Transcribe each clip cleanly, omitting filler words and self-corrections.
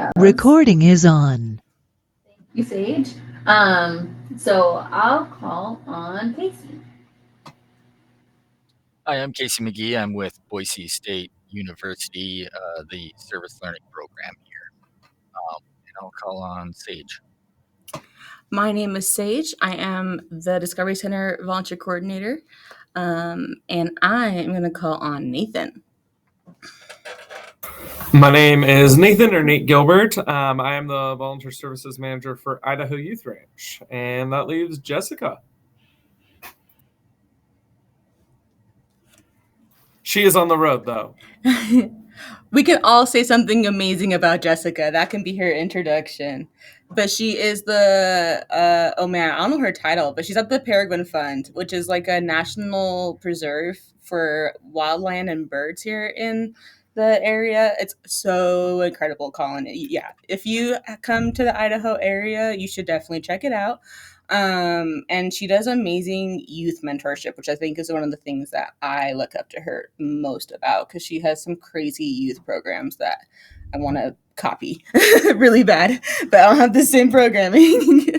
IDOVS. Recording is on. Thank you, Sage. So I'll call on Casey. Hi, I'm Casey McGee. I'm with Boise State University, the Service Learning Program here. And I'll call on Sage. My name is Sage. I am the Discovery Center Volunteer Coordinator, and I am going to call on Nathan. My name is Nathan, or Nate Gilbert. I am the Volunteer Services Manager for Idaho Youth Ranch, and that leaves Jessica. She is on the road, though. We can all say something amazing about Jessica. That can be her introduction. But she is the, I don't know her title, but she's at the Peregrine Fund, which is like a national preserve for wildland and birds here in the area. It's so incredible, Colin. Yeah, if you come to the Idaho area, you should definitely check it out. And she does amazing youth mentorship, which I think is one of the things that I look up to her most about, because she has some crazy youth programs that I want to copy really bad, but I don't have the same programming. She is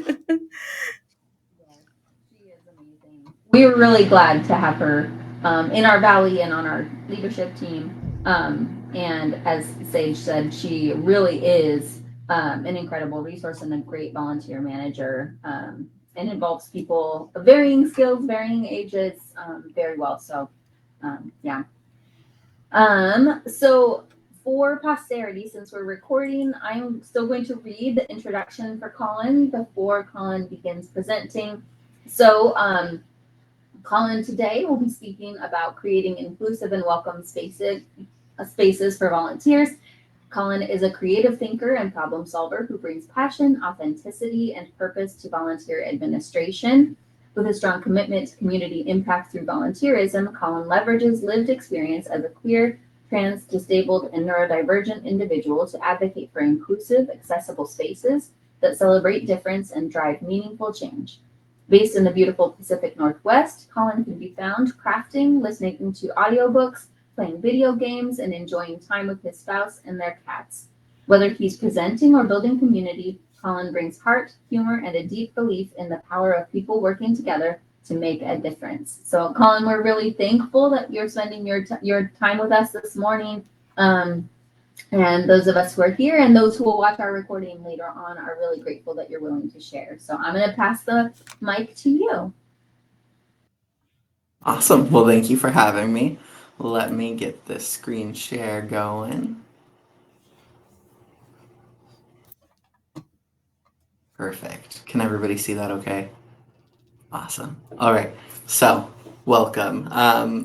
amazing. We were really glad to have her in our valley and on our leadership team. And as Sage said, she really is an incredible resource and a great volunteer manager, and involves people of varying skills, varying ages, very well. So, yeah. So for posterity, since we're recording, I'm still going to read the introduction for Colin before Colin begins presenting. So, Colin today will be speaking about creating inclusive and welcome spaces for volunteers. Colin is a creative thinker and problem solver who brings passion, authenticity, and purpose to volunteer administration. With a strong commitment to community impact through volunteerism, Colin leverages lived experience as a queer, trans, disabled, and neurodivergent individual to advocate for inclusive, accessible spaces that celebrate difference and drive meaningful change. Based in the beautiful Pacific Northwest, Colin can be found crafting, listening to audiobooks, playing video games, and enjoying time with his spouse and their cats. Whether he's presenting or building community, Colin brings heart, humor, and a deep belief in the power of people working together to make a difference. So, Colin, we're really thankful that you're spending your time with us this morning. And those of us who are here and those who will watch our recording later on are really grateful that you're willing to share. So I'm going to pass the mic to you. Awesome. Well, thank you for having me. Let me get this screen share going. Perfect. Can everybody see that okay? Awesome. All right. So, welcome.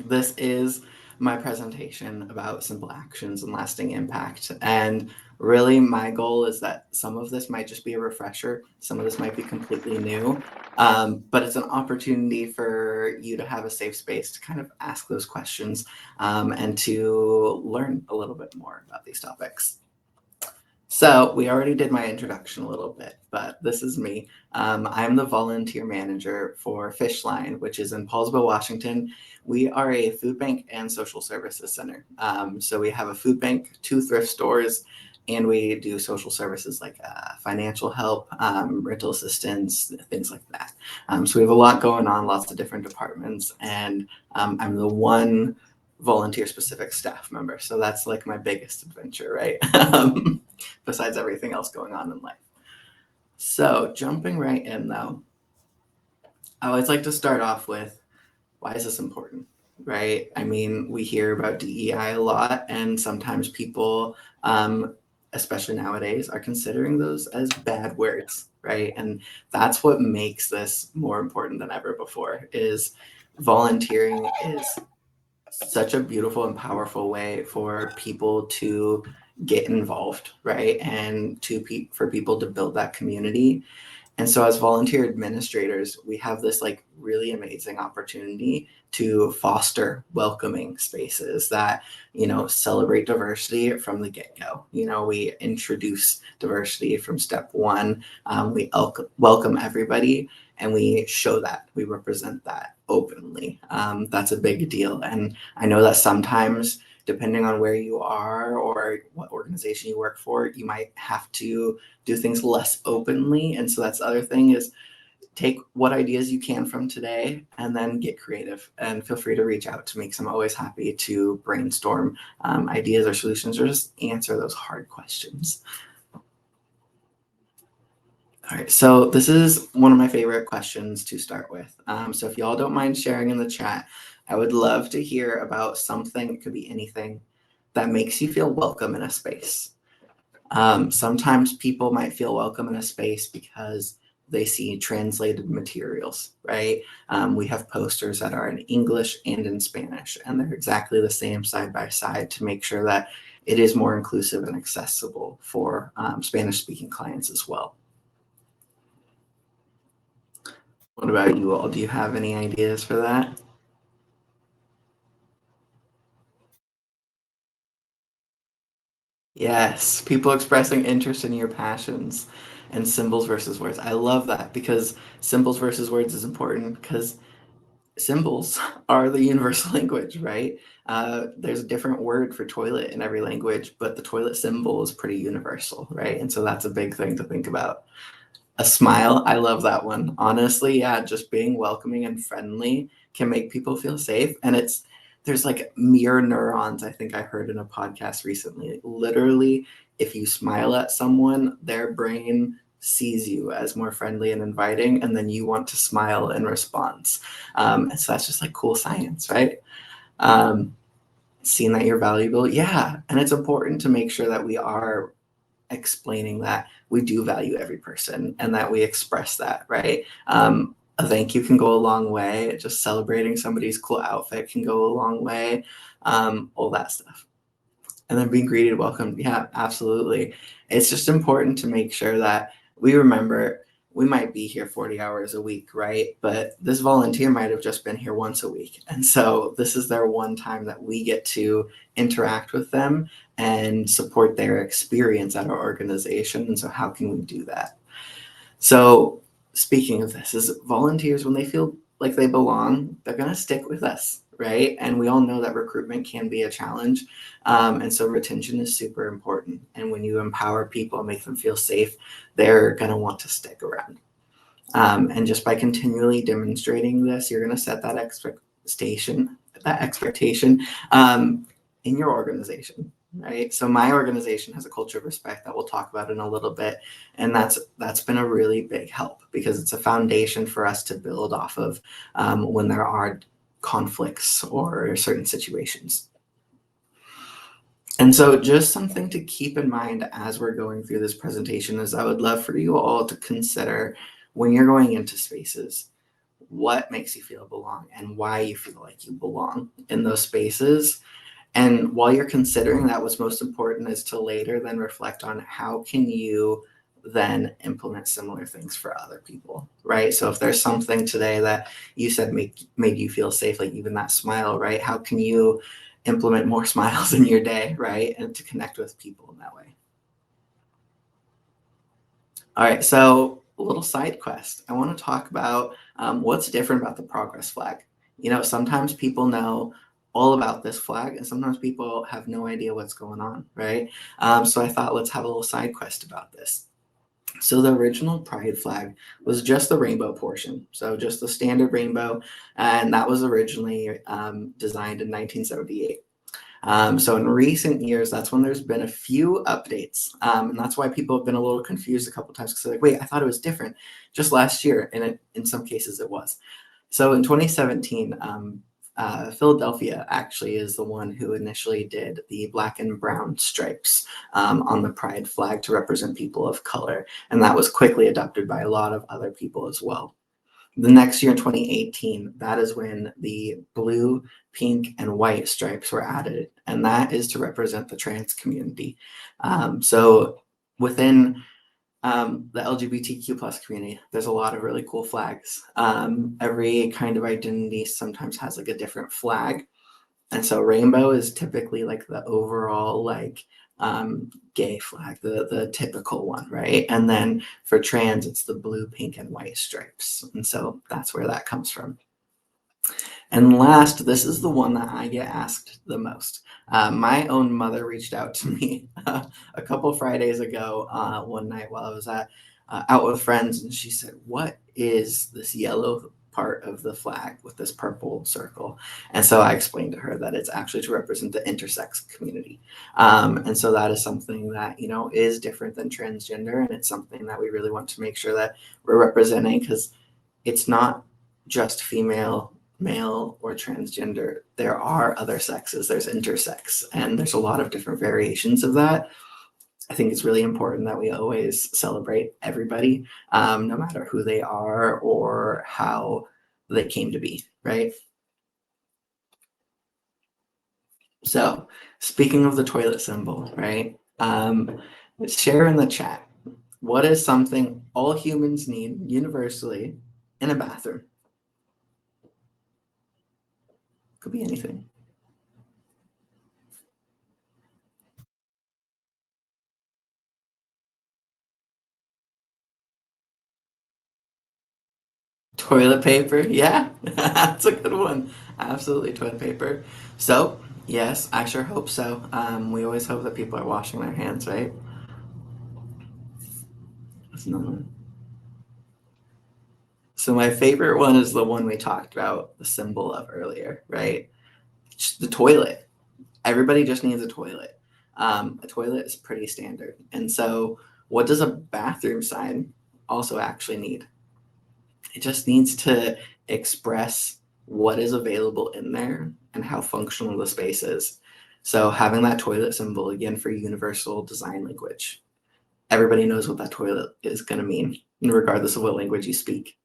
This is my presentation about simple actions and lasting impact. And really, my goal is that some of this might just be a refresher. Some of this might be completely new. But it's an opportunity for you to have a safe space to kind of ask those questions and to learn a little bit more about these topics. So we already did my introduction a little bit, but this is me. I'm the volunteer manager for Fishline, which is in Paulsville, Washington. We are a food bank and social services center. So we have a food bank, 2 thrift stores, and we do social services like financial help, rental assistance, things like that. So we have a lot going on, lots of different departments, and I'm the one volunteer specific staff member. So that's like my biggest adventure, right? Besides everything else going on in life. So jumping right in though, I always like to start off with, why is this important, right? I mean, we hear about DEI a lot, and sometimes people, especially nowadays, are considering those as bad words, right? And that's what makes this more important than ever before, is volunteering is such a beautiful and powerful way for people to get involved, right? And for people to build that community. And so as volunteer administrators, we have this like really amazing opportunity to foster welcoming spaces that, celebrate diversity from the get-go. We introduce diversity from step one. We welcome everybody, and we show that, we represent that openly. That's a big deal. And I know that sometimes depending on where you are or what organization you work for, you might have to do things less openly. And so that's the other thing is take what ideas you can from today and then get creative, and feel free to reach out to me, because I'm always happy to brainstorm ideas or solutions, or just answer those hard questions. All right, so this is one of my favorite questions to start with. So if y'all don't mind sharing in the chat, I would love to hear about something, it could be anything, that makes you feel welcome in a space. Sometimes people might feel welcome in a space because they see translated materials, right? We have posters that are in English and in Spanish, and they're exactly the same side by side to make sure that it is more inclusive and accessible for Spanish-speaking clients as well. What about you all? Do you have any ideas for that? Yes, people expressing interest in your passions and symbols versus words. I love that, because symbols versus words is important, because symbols are the universal language, right? There's a different word for toilet in every language, but the toilet symbol is pretty universal, right? And so that's a big thing to think about. A smile, I love that one. Honestly, yeah, just being welcoming and friendly can make people feel safe. And there's like mirror neurons, I think I heard in a podcast recently. Literally, if you smile at someone, their brain sees you as more friendly and inviting, and then you want to smile in response. And so that's just like cool science, right? Seeing that you're valuable, yeah. And it's important to make sure that we are explaining that we do value every person and that we express that, right? A thank you can go a long way. Just celebrating somebody's cool outfit can go a long way. All that stuff. And then being greeted, welcome. Yeah, absolutely. It's just important to make sure that we remember we might be here 40 hours a week, right? But this volunteer might have just been here once a week. And so this is their one time that we get to interact with them and support their experience at our organization. And so how can we do that? So speaking of this, is volunteers, when they feel like they belong, they're going to stick with us, right? And we all know that recruitment can be a challenge. And so retention is super important. And when you empower people and make them feel safe, they're going to want to stick around. And just by continually demonstrating this, you're going to set that expectation in your organization, right? So my organization has a culture of respect that we'll talk about in a little bit, and that's been a really big help, because it's a foundation for us to build off of when there are conflicts or certain situations. And so just something to keep in mind as we're going through this presentation is I would love for you all to consider, when you're going into spaces, what makes you feel belong and why you feel like you belong in those spaces. And while you're considering that, what's most important is to later then reflect on how can you then implement similar things for other people, right? So if there's something today that you said made you feel safe, like even that smile, right? How can you implement more smiles in your day, right? And to connect with people in that way. All right, so a little side quest. I want to talk about what's different about the progress flag. You know, sometimes people know all about this flag, and sometimes people have no idea what's going on, right? So I thought, let's have a little side quest about this. So the original Pride flag was just the rainbow portion, so just the standard rainbow, and that was originally designed in 1978. So in recent years, that's when there's been a few updates. And that's why people have been a little confused a couple times, because they're like, wait, I thought it was different just last year. And in some cases it was. So in 2017, Philadelphia actually is the one who initially did the black and brown stripes on the Pride flag to represent people of color. And that was quickly adopted by a lot of other people as well. The next year in 2018, that is when the blue, pink, and white stripes were added, and that is to represent the trans community. So within the LGBTQ plus community, there's a lot of really cool flags. Every kind of identity sometimes has like a different flag. And so rainbow is typically like the overall like gay flag, the typical one, right? And then for trans, it's the blue, pink, and white stripes. And so that's where that comes from. And last, this is the one that I get asked the most. My own mother reached out to me a couple Fridays ago, one night while I was out with friends, and she said, "What is this yellow part of the flag with this purple circle?" And so I explained to her that it's actually to represent the intersex community. And so that is something that, is different than transgender, and it's something that we really want to make sure that we're representing, because it's not just female, male, or transgender. There are other sexes, there's intersex, and there's a lot of different variations of that. I think it's really important that we always celebrate everybody, no matter who they are or how they came to be, right? So, speaking of the toilet symbol, right? Share in the chat. What is something all humans need universally in a bathroom? Could be anything. Toilet paper, yeah, that's a good one. Absolutely, toilet paper. So, yes, I sure hope so. We always hope that people are washing their hands, right? That's another one. So my favorite one is the one we talked about, the symbol of earlier, right? The toilet. Everybody just needs a toilet. A toilet is pretty standard. And so what does a bathroom sign also actually need? It just needs to express what is available in there and how functional the space is. So having that toilet symbol, again, for universal design language. Everybody knows what that toilet is going to mean, regardless of what language you speak.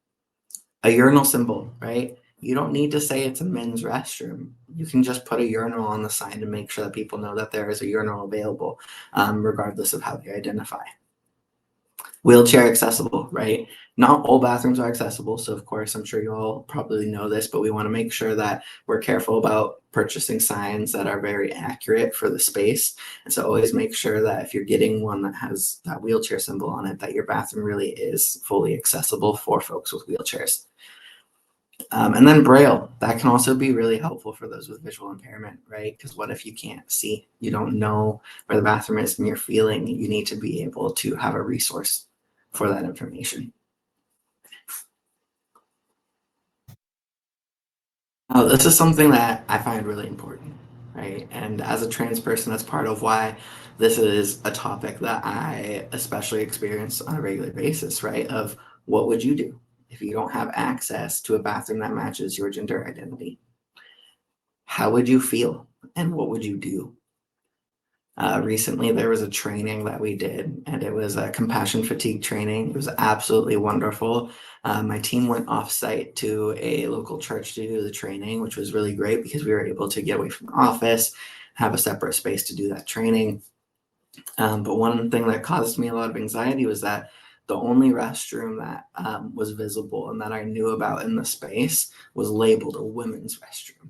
A urinal symbol, right? You don't need to say it's a men's restroom. You can just put a urinal on the sign to make sure that people know that there is a urinal available, regardless of how they identify. Wheelchair accessible, right? Not all bathrooms are accessible. So of course, I'm sure you all probably know this, but we want to make sure that we're careful about purchasing signs that are very accurate for the space. And so always make sure that if you're getting one that has that wheelchair symbol on it, that your bathroom really is fully accessible for folks with wheelchairs. And then Braille, that can also be really helpful for those with visual impairment, right? Because what if you can't see? You don't know where the bathroom is and you're feeling, you need to be able to have a resource for that information. This is something that I find really important, right? And as a trans person, that's part of why this is a topic that I especially experience on a regular basis, right? Of what would you do if you don't have access to a bathroom that matches your gender identity? How would you feel and what would you do? Recently, there was a training that we did, and it was a compassion fatigue training. It was absolutely wonderful. My team went off-site to a local church to do the training, which was really great because we were able to get away from the office, have a separate space to do that training. But one thing that caused me a lot of anxiety was that the only restroom that was visible and that I knew about in the space was labeled a women's restroom.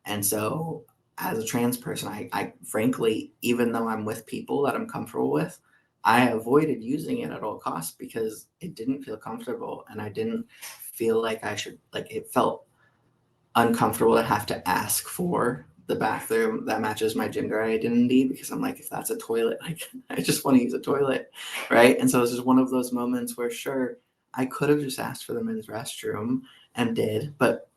And so as a trans person, I frankly, even though I'm with people that I'm comfortable with, I avoided using it at all costs because it didn't feel comfortable and I didn't feel like I should, like it felt uncomfortable to have to ask for the bathroom that matches my gender identity because I'm like, if that's a toilet, like I just want to use a toilet, right? And so it's just one of those moments where sure, I could have just asked for the men's restroom and did, but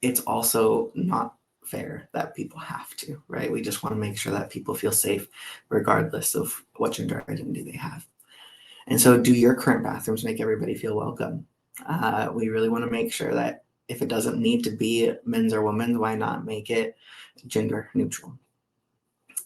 it's also not fair that people have to, right? We just want to make sure that people feel safe regardless of what gender identity they have. And so do your current bathrooms make everybody feel welcome? We really want to make sure that if it doesn't need to be men's or women's, why not make it gender neutral?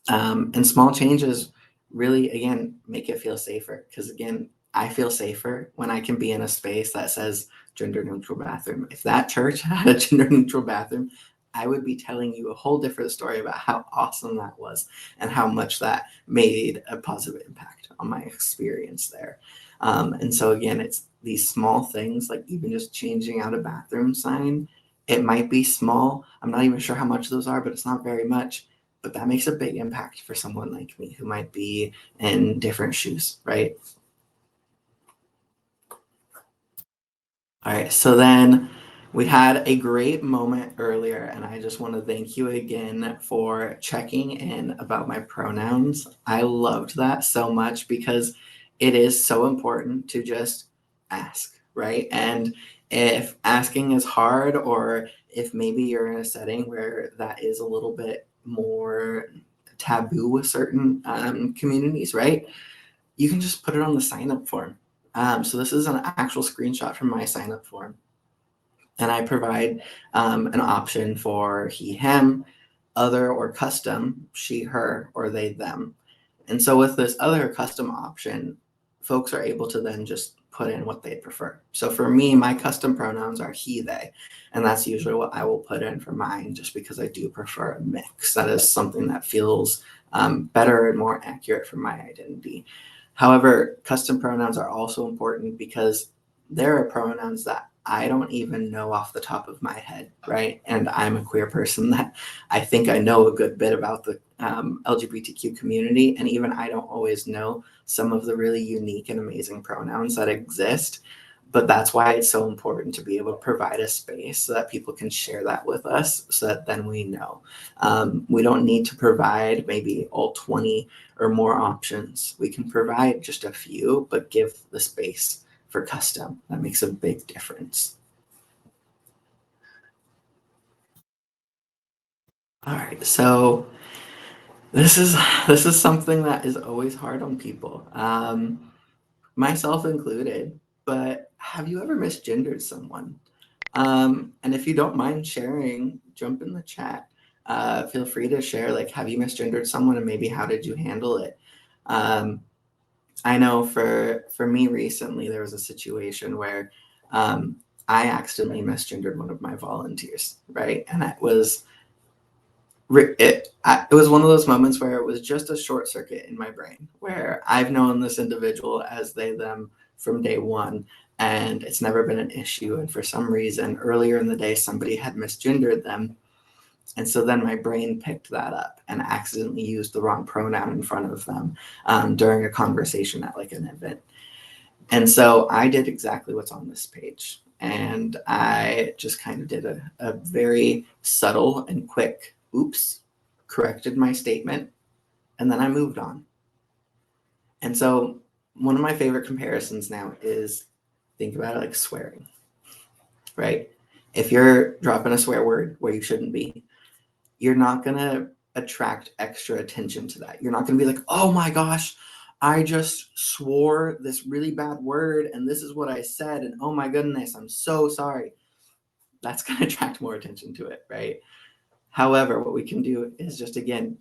And small changes really, again, make it feel safer. Because again, I feel safer when I can be in a space that says gender neutral bathroom. If that church had a gender neutral bathroom, I would be telling you a whole different story about how awesome that was and how much that made a positive impact on my experience there. And so again, it's these small things, like even just changing out a bathroom sign. It might be small. I'm not even sure how much those are, but it's not very much. But that makes a big impact for someone like me who might be in different shoes, right? All right, so then We had a great moment earlier, and I just want to thank you again for checking in about my pronouns. I loved that so much because it is so important to just ask, right? And if asking is hard, or if maybe you're in a setting where that is a little bit more taboo with certain communities, right? You can just put it on the sign up form. So this is an actual screenshot from my sign up form. And I provide an option for he, him, other or custom, she, her, or they, them. And so with this other custom option, folks are able to then just put in what they prefer. So for me, my custom pronouns are he, they, and that's usually what I will put in for mine, just because I do prefer a mix. That is something that feels better and more accurate for my identity. However, custom pronouns are also important because there are pronouns that I don't even know off the top of my head, right? And I'm a queer person that I think I know a good bit about the LGBTQ community, and even I don't always know some of the really unique and amazing pronouns that exist. But that's why it's so important to be able to provide a space so that people can share that with us, so that then we know. We don't need to provide maybe all 20 or more options. We can provide just a few, but give the space for custom. That makes a big difference. All right, so this is something that is always hard on people, myself included. But have you ever misgendered someone? And if you don't mind sharing, jump in the chat. Feel free to share, like, have you misgendered someone, and maybe how did you handle it? I know for me recently, there was a situation where I accidentally misgendered one of my volunteers, right? And it was one of those moments where it was just a short circuit in my brain, where I've known this individual as they, them from day one, and it's never been an issue. And for some reason, earlier in the day, somebody had misgendered them. And so then my brain picked that up and accidentally used the wrong pronoun in front of them during a conversation at like an event. And so I did exactly what's on this page. And I just kind of did a very subtle and quick oops, corrected my statement, and then I moved on. And so one of my favorite comparisons now is, think about it like swearing, right? If you're dropping a swear word where you shouldn't be, you're not going to attract extra attention to that. You're not going to be like, oh my gosh, I just swore this really bad word and this is what I said, and oh my goodness, I'm so sorry. That's going to attract more attention to it, right? However, what we can do is just, again,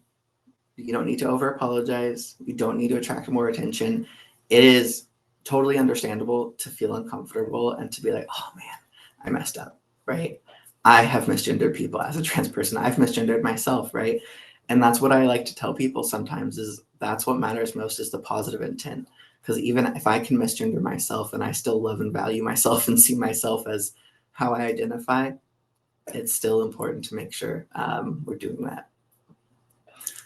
you don't need to over apologize. You don't need to attract more attention. It is totally understandable to feel uncomfortable and to be like, oh man, I messed up, right? I have misgendered people as a trans person. I've misgendered myself, right? And that's what I like to tell people sometimes, is that's what matters most, is the positive intent. Because even if I can misgender myself and I still love and value myself and see myself as how I identify, it's still important to make sure we're doing that.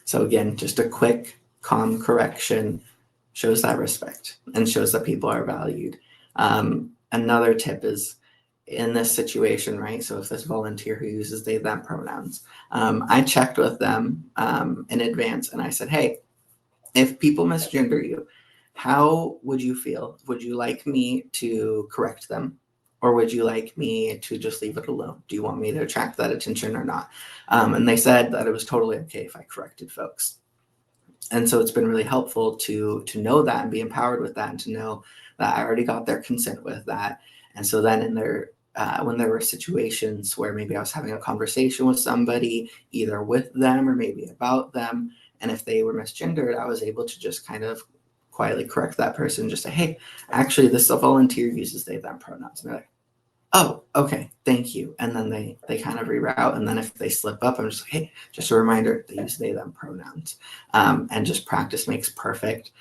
So again, just a quick, calm correction shows that respect and shows that people are valued. Another tip is, in this situation, right? So if this volunteer who uses they, them pronouns, I checked with them in advance and I said, hey, if people misgender you, how would you feel? Would you like me to correct them? Or would you like me to just leave it alone? Do you want me to attract that attention or not? And they said that it was totally okay if I corrected folks. And so it's been really helpful to know that and be empowered with that, and to know that I already got their consent with that. And so then in their when there were situations where maybe I was having a conversation with somebody, either with them or maybe about them, and if they were misgendered, I was able to just kind of quietly correct that person, just say, hey, actually this volunteer uses they, them pronouns. And they're like, oh, okay, thank you. And then they kind of reroute. And then if they slip up, I'm just like, hey, just a reminder, they use they, them pronouns. And just practice makes perfect.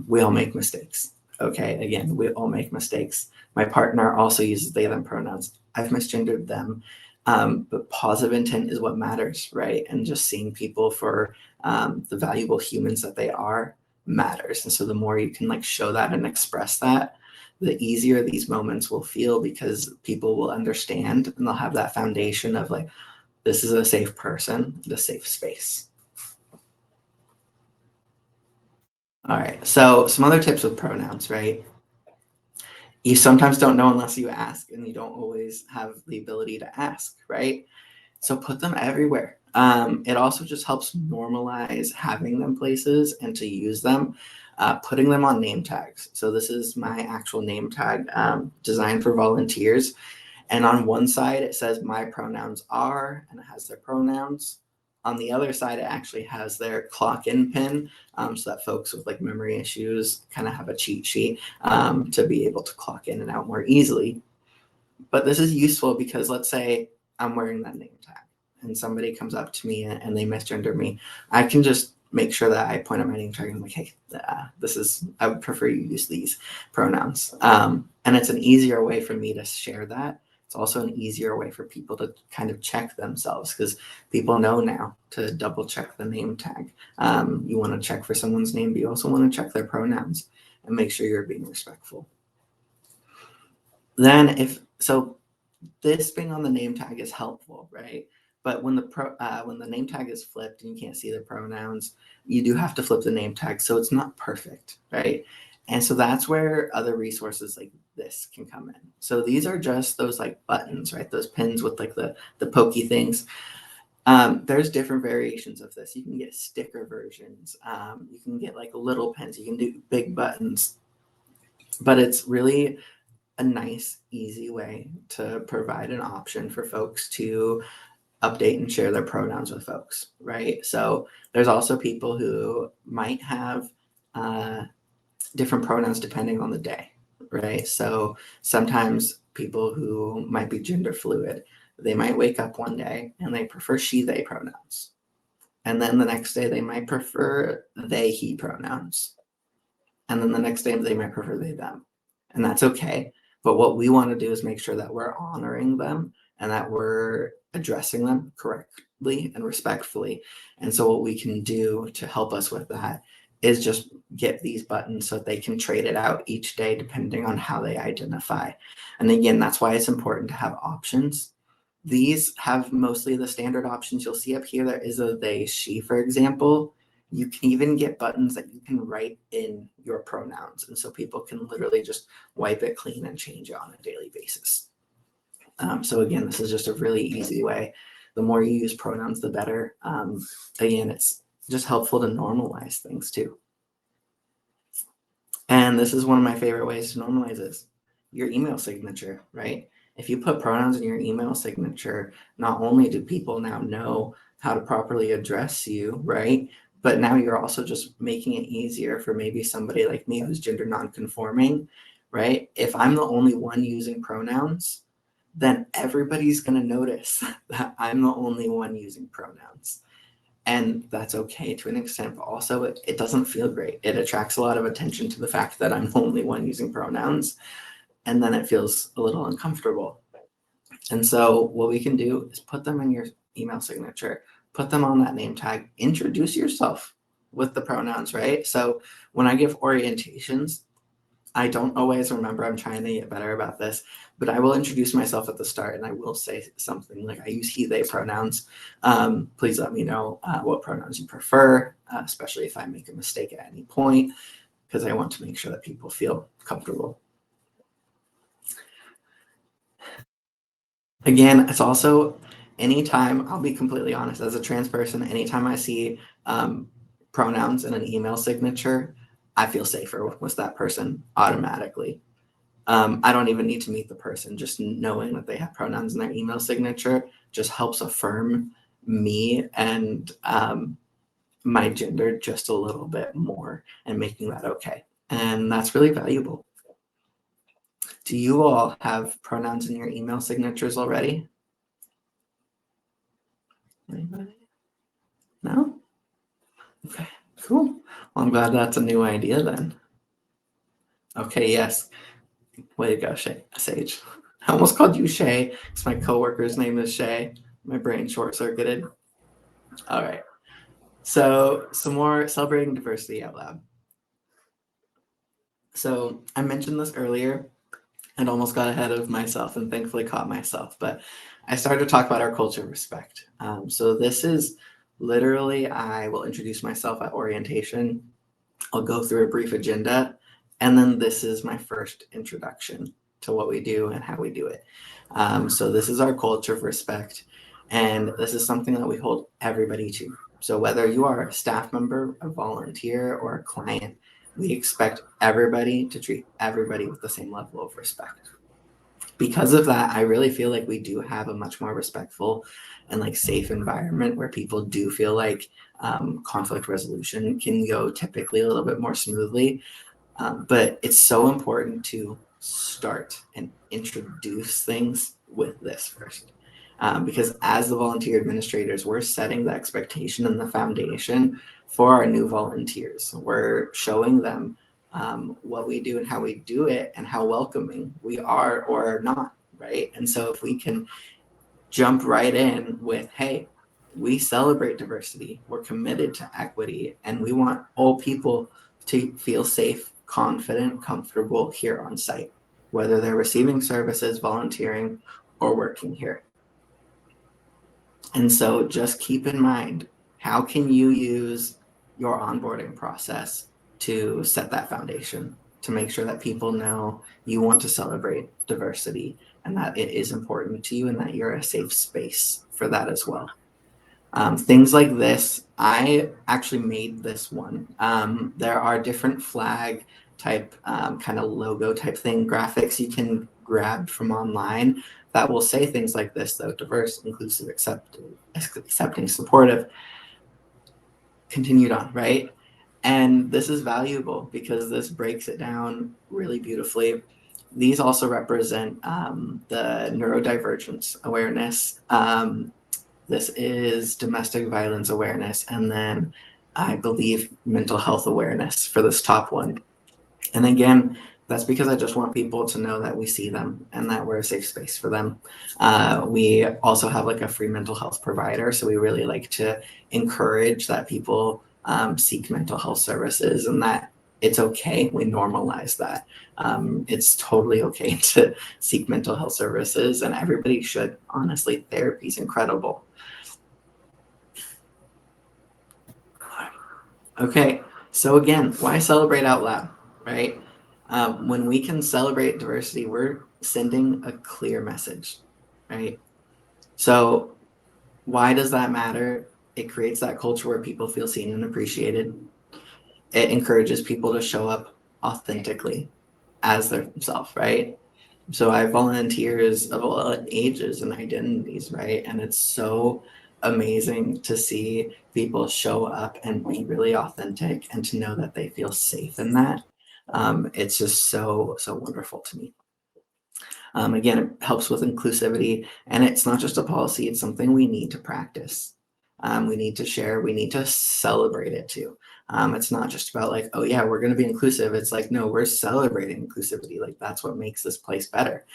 We all make mistakes. Okay, again, we all make mistakes. My partner also uses they, them pronouns. I've misgendered them. But positive intent is what matters, right? And just seeing people for the valuable humans that they are matters. And so the more you can like show that and express that, the easier these moments will feel, because people will understand and they'll have that foundation of like, this is a safe person, the safe space. All right, so some other tips with pronouns, right? You sometimes don't know unless you ask, and you don't always have the ability to ask, right? So put them everywhere. It also just helps normalize having them places and to use them, putting them on name tags. So this is my actual name tag designed for volunteers. And on one side, it says my pronouns are, and it has their pronouns. On the other side, it actually has their clock in pin, so that folks with like memory issues kind of have a cheat sheet to be able to clock in and out more easily. But this is useful because let's say I'm wearing that name tag and somebody comes up to me and they misgender me. I can just make sure that I point at my name tag and I'm like, hey, I would prefer you use these pronouns. And it's an easier way for me to share that. It's also an easier way for people to kind of check themselves, because people know now to double check the name tag. You want to check for someone's name, but you also want to check their pronouns and make sure you're being respectful. Then this being on the name tag is helpful, right? But when the name tag is flipped and you can't see the pronouns, you do have to flip the name tag, so it's not perfect, right? And so that's where other resources like this can come in. So these are just those like buttons, right? Those pins with like the pokey things. There's different variations of this. You can get sticker versions. You can get like little pins. You can do big buttons. But it's really a nice, easy way to provide an option for folks to update and share their pronouns with folks, right? So there's also people who might have different pronouns depending on the day, right? So sometimes people who might be gender fluid, they might wake up one day and they prefer she, they pronouns. And then the next day they might prefer they, he pronouns. And then the next day they might prefer they, them. And that's okay. But what we want to do is make sure that we're honoring them and that we're addressing them correctly and respectfully. And so what we can do to help us with that is just get these buttons so that they can trade it out each day depending on how they identify. And again, that's why it's important to have options. These have mostly the standard options. You'll see up here there is a they, she, for example. You can even get buttons that you can write in your pronouns. And so people can literally just wipe it clean and change it on a daily basis. So again, this is just a really easy way. The more you use pronouns, the better. Again, it's just helpful to normalize things too. And this is one of my favorite ways to normalize this. Your email signature, right? If you put pronouns in your email signature, not only do people now know how to properly address you, right? But now you're also just making it easier for maybe somebody like me who's gender nonconforming, right? If I'm the only one using pronouns, then everybody's going to notice that I'm the only one using pronouns. And that's okay to an extent, but also it doesn't feel great. It attracts a lot of attention to the fact that I'm the only one using pronouns, and then it feels a little uncomfortable. And so what we can do is put them in your email signature, put them on that name tag, introduce yourself with the pronouns, right? So when I give orientations, I don't always remember. I'm trying to get better about this, but I will introduce myself at the start and I will say something like I use he, they pronouns. Please let me know what pronouns you prefer, especially if I make a mistake at any point, because I want to make sure that people feel comfortable. Again, it's also anytime, I'll be completely honest, as a trans person, anytime I see pronouns in an email signature, I feel safer with that person automatically. I don't even need to meet the person. Just knowing that they have pronouns in their email signature just helps affirm me and my gender just a little bit more and making that okay. And that's really valuable. Do you all have pronouns in your email signatures already? Anybody? No? Okay, cool. Well, I'm glad that's a new idea then. Okay, yes. Way to go, Sage. I almost called you Shay because my coworker's name is Shay. My brain short-circuited. All right. So some more celebrating diversity out loud. So I mentioned this earlier and almost got ahead of myself and thankfully caught myself, but I started to talk about our culture of respect. So this is literally, I will introduce myself at orientation. I'll go through a brief agenda, and then this is my first introduction to what we do and how we do it. So this is our culture of respect, and this is something that we hold everybody to. So whether you are a staff member, a volunteer, or a client, we expect everybody to treat everybody with the same level of respect. Because of that, I really feel like we do have a much more respectful and like safe environment where people do feel like conflict resolution can go typically a little bit more smoothly. But it's so important to start and introduce things with this first. Because as the volunteer administrators, we're setting the expectation and the foundation for our new volunteers. We're showing them what we do and how we do it and how welcoming we are or are not, right? And so if we can jump right in with, hey, we celebrate diversity, we're committed to equity, and we want all people to feel safe, confident, comfortable here on site, whether they're receiving services, volunteering, or working here. And so just keep in mind, how can you use your onboarding process to set that foundation, to make sure that people know you want to celebrate diversity and that it is important to you and that you're a safe space for that as well. Things like this, I actually made this one. There are different flag type, kind of logo type thing, graphics you can grab from online that will say things like this, though: diverse, inclusive, accepting, supportive, continued on, right? And this is valuable because this breaks it down really beautifully. These also represent the neurodivergence awareness. This is domestic violence awareness, and then I believe mental health awareness for this top one. And again, that's because I just want people to know that we see them and that we're a safe space for them. We also have like a free mental health provider, so we really like to encourage that people seek mental health services and that it's okay. We normalize that. It's totally okay to seek mental health services, and everybody should. Honestly, therapy is incredible. Okay, so again, why celebrate out loud, right? When we can celebrate diversity, we're sending a clear message, right? So why does that matter? It creates that culture where people feel seen and appreciated. It encourages people to show up authentically as themselves, right? So I have volunteers of all ages and identities, right? And it's so amazing to see people show up and be really authentic and to know that they feel safe in that. It's just so wonderful to me. Again, it helps with inclusivity, and it's not just a policy, it's something we need to practice. We need to share, we need to celebrate it too. It's not just about like, oh yeah, we're going to be inclusive. It's like, no, we're celebrating inclusivity. Like that's what makes this place better.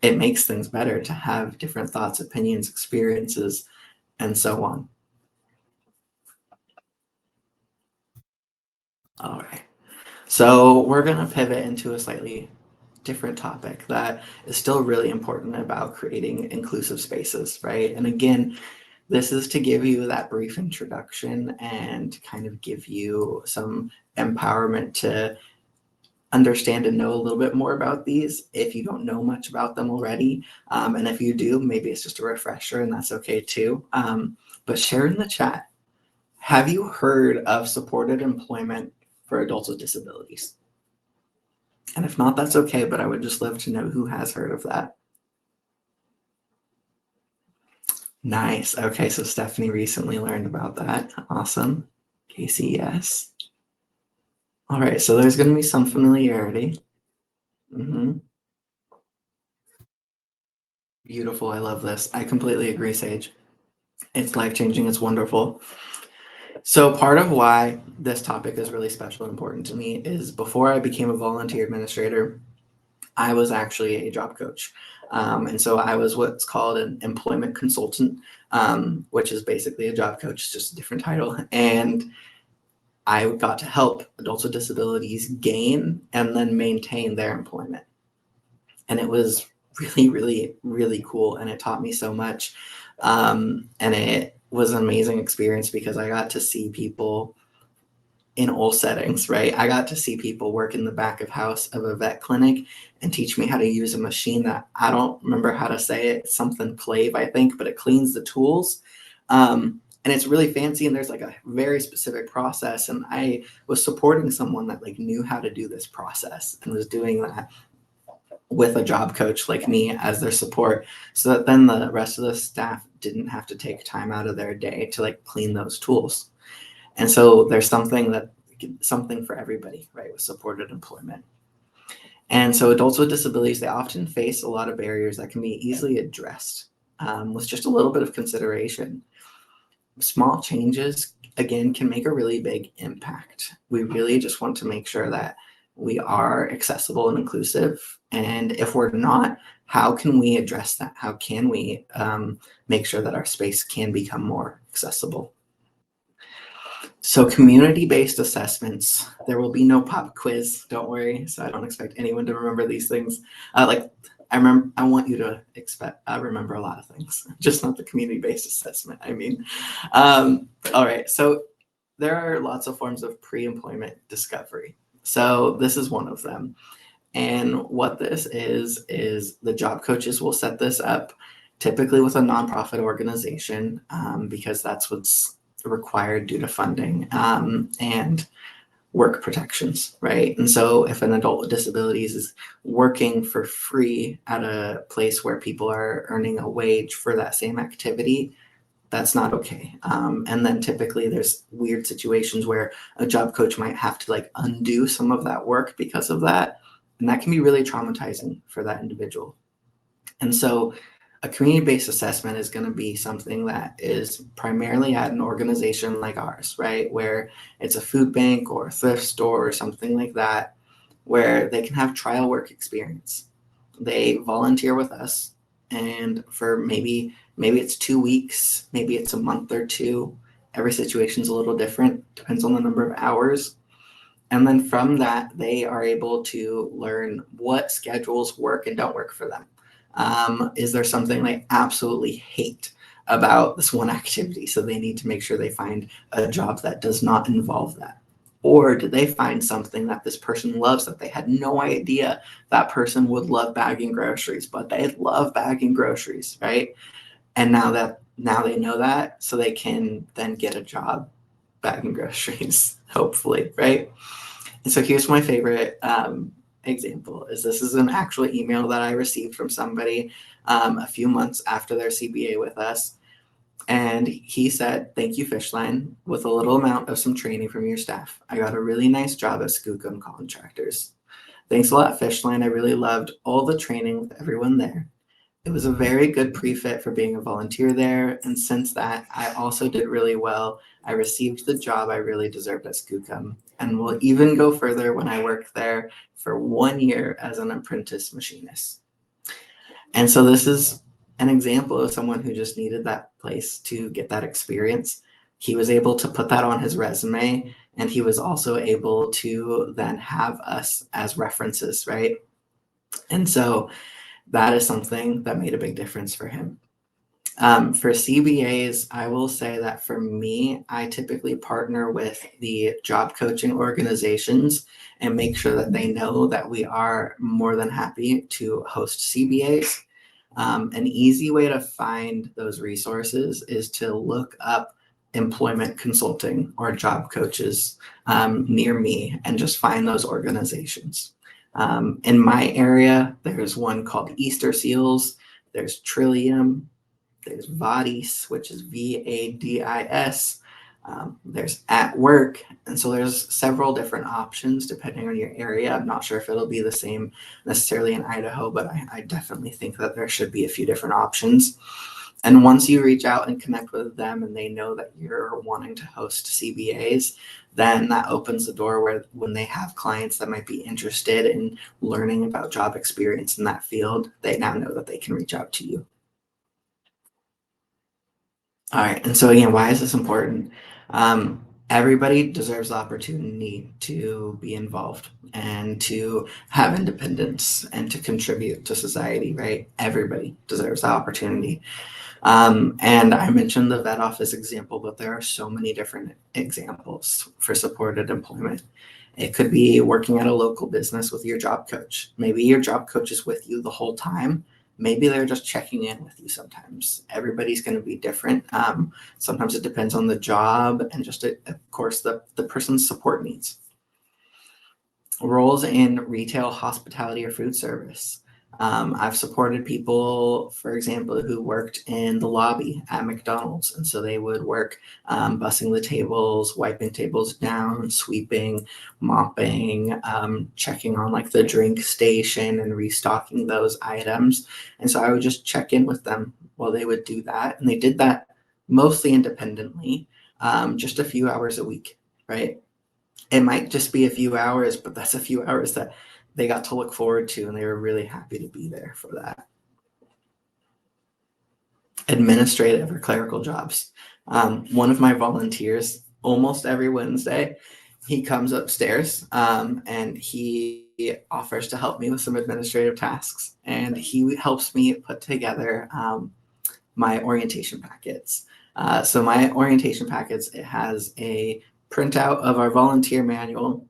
It makes things better to have different thoughts, opinions, experiences, and so on. All right. So we're going to pivot into a slightly different topic that is still really important about creating inclusive spaces, right? And again, this is to give you that brief introduction and kind of give you some empowerment to understand and know a little bit more about these if you don't know much about them already. And if you do, maybe it's just a refresher and that's okay too. But share in the chat. Have you heard of supported employment for adults with disabilities? And if not, that's okay, but I would just love to know who has heard of that. Nice. Okay, so Stephanie recently learned about that. Awesome. Casey, yes. All right, so there's going to be some familiarity. Beautiful. I love this. I completely agree, Sage. It's life-changing. It's wonderful. So part of why this topic is really special and important to me is before I became a volunteer administrator, I was actually a job coach. And so I was what's called an employment consultant, which is basically a job coach, just a different title. And I got to help adults with disabilities gain and then maintain their employment. And it was really, really, really cool. And it taught me so much. And it was an amazing experience because I got to see people in all settings, right? I got to see people work in the back of house of a vet clinic and teach me how to use a machine that I don't remember how to say it. It's something clave, I think, but it cleans the tools. And it's really fancy and there's like a very specific process. And I was supporting someone that like knew how to do this process and was doing that with a job coach like me as their support, so that then the rest of the staff didn't have to take time out of their day to like clean those tools. And so there's something for everybody, right, with supported employment. And so adults with disabilities, they often face a lot of barriers that can be easily addressed with just a little bit of consideration. Small changes, again, can make a really big impact. We really just want to make sure that we are accessible and inclusive. And if we're not, how can we address that? How can we make sure that our space can become more accessible? So community-based assessments, there will be no pop quiz, don't worry. So I don't expect anyone to remember these things. I want you to remember a lot of things, just not the community-based assessment. All right. So there are lots of forms of pre-employment discovery. So this is one of them. And what this is the job coaches will set this up typically with a nonprofit organization because that's what's required due to funding and work protections, right? And so if an adult with disabilities is working for free at a place where people are earning a wage for that same activity, that's not okay. And then typically there's weird situations where a job coach might have to like undo some of that work because of that. And that can be really traumatizing for that individual. And so a community-based assessment is going to be something that is primarily at an organization like ours, right? Where it's a food bank or a thrift store or something like that, where they can have trial work experience. They volunteer with us, and for maybe it's 2 weeks, maybe it's a month or two. Every situation is a little different, depends on the number of hours. And then from that, they are able to learn what schedules work and don't work for them. Is there something they absolutely hate about this one activity? So they need to make sure they find a job that does not involve that. Or did they find something that this person loves that they had no idea that person would love bagging groceries, but they love bagging groceries, right? And now they know that, so they can then get a job bagging groceries, hopefully, right? And so here's my favorite example. This is an actual email that I received from somebody a few months after their CBA with us. And he said, "Thank you, Fishline. With a little amount of some training from your staff, I got a really nice job at Skookum Contractors. Thanks a lot, Fishline. I really loved all the training with everyone there. It was a very good pre-fit for being a volunteer there. And since that, I also did really well. I received the job I really deserved at Skookum, and will even go further when I worked there for 1 year as an apprentice machinist." And so this is an example of someone who just needed that place to get that experience. He was able to put that on his resume, and he was also able to then have us as references, right? And so that is something that made a big difference for him. For CBAs, I will say that for me, I typically partner with the job coaching organizations and make sure that they know that we are more than happy to host CBAs. An easy way to find those resources is to look up employment consulting or job coaches near me and just find those organizations. In my area, there's one called Easter Seals, there's Trillium, there's Vadis, which is VADIS. There's At Work. And so there's several different options depending on your area. I'm not sure if it'll be the same necessarily in Idaho, but I definitely think that there should be a few different options. And once you reach out and connect with them and they know that you're wanting to host CBAs, then that opens the door where when they have clients that might be interested in learning about job experience in that field, they now know that they can reach out to you. All right. And so again, why is this important? everybody deserves the opportunity to be involved and to have independence and to contribute to society, right? Everybody deserves the opportunity. And I mentioned the vet office example, but there are so many different examples for supported employment. It could be working at a local business with your job coach. Maybe your job coach is with you the whole time. Maybe they're just checking in with you sometimes. Everybody's going to be different. Sometimes it depends on the job and just, of course, the person's support needs. Roles in retail, hospitality, or food service. I've supported people, for example, who worked in the lobby at McDonald's. And so they would work bussing the tables, wiping tables down, sweeping, mopping, checking on like the drink station and restocking those items. And so I would just check in with them while they would do that. And they did that mostly independently, just a few hours a week, right? It might just be a few hours, but that's a few hours that they got to look forward to, and they were really happy to be there for that. Administrative or clerical jobs. One of my volunteers, almost every Wednesday, he comes upstairs and he offers to help me with some administrative tasks, and he helps me put together my orientation packets. So my orientation packets, it has a printout of our volunteer manual.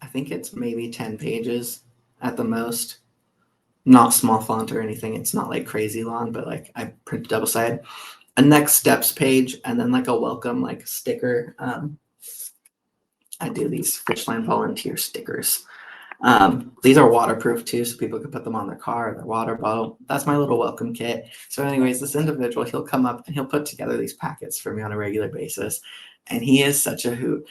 I think it's maybe 10 pages at the most. Not small font or anything. It's not like crazy long, but like I print double sided. A next steps page, and then like a welcome like sticker. I do these Fishline volunteer stickers. These are waterproof too, so people can put them on their car or their water bottle. That's my little welcome kit. So anyways, this individual, he'll come up and he'll put together these packets for me on a regular basis. And he is such a hoot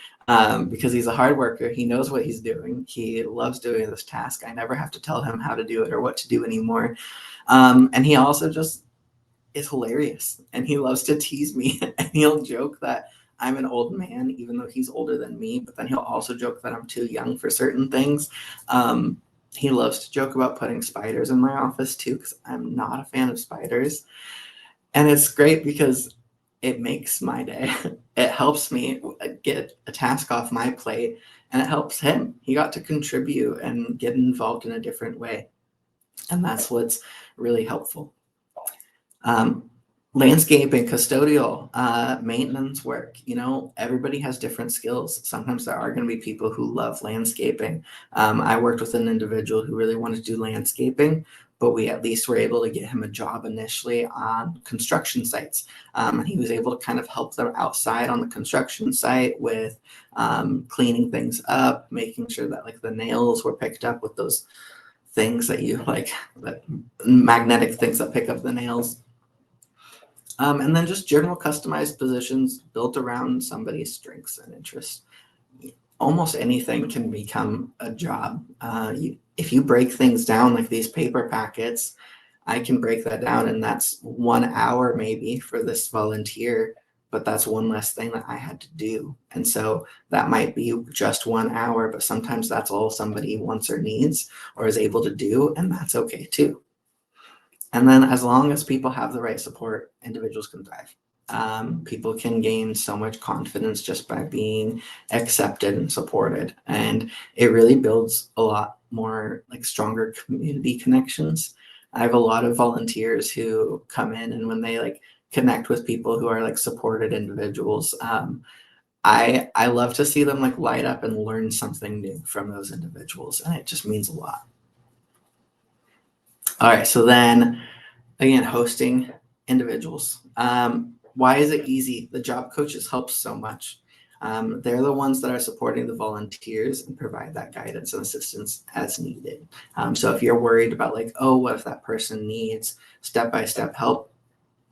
because he's a hard worker. He knows what he's doing. He loves doing this task. I never have to tell him how to do it or what to do anymore. And he also just is hilarious. And he loves to tease me. And he'll joke that I'm an old man, even though he's older than me. But then he'll also joke that I'm too young for certain things. He loves to joke about putting spiders in my office too, because I'm not a fan of spiders. And it's great because it makes my day. It helps me get a task off my plate, and it helps him. He got to contribute and get involved in a different way. And that's what's really helpful. Landscaping, custodial, maintenance work. You know, everybody has different skills. Sometimes there are going to be people who love landscaping. I worked with an individual who really wanted to do landscaping, but we at least were able to get him a job initially on construction sites. And he was able to kind of help them outside on the construction site with cleaning things up, making sure that like the nails were picked up with those things that you like, that magnetic things that pick up the nails. And then just general customized positions built around somebody's strengths and interests. Almost anything can become a job. If you break things down like these paper packets, I can break that down, and that's 1 hour maybe for this volunteer, but that's one less thing that I had to do. And so that might be just 1 hour, but sometimes that's all somebody wants or needs or is able to do, and that's okay too. And then as long as people have the right support, individuals can thrive. People can gain so much confidence just by being accepted and supported. And it really builds a lot more like stronger community connections. I have a lot of volunteers who come in, and when they like connect with people who are like supported individuals, I love to see them like light up and learn something new from those individuals. And it just means a lot. All right, so then again, hosting individuals. Why is it easy? The job coaches help so much. They're the ones that are supporting the volunteers and provide that guidance and assistance as needed. So if you're worried about like, oh, what if that person needs step-by-step help?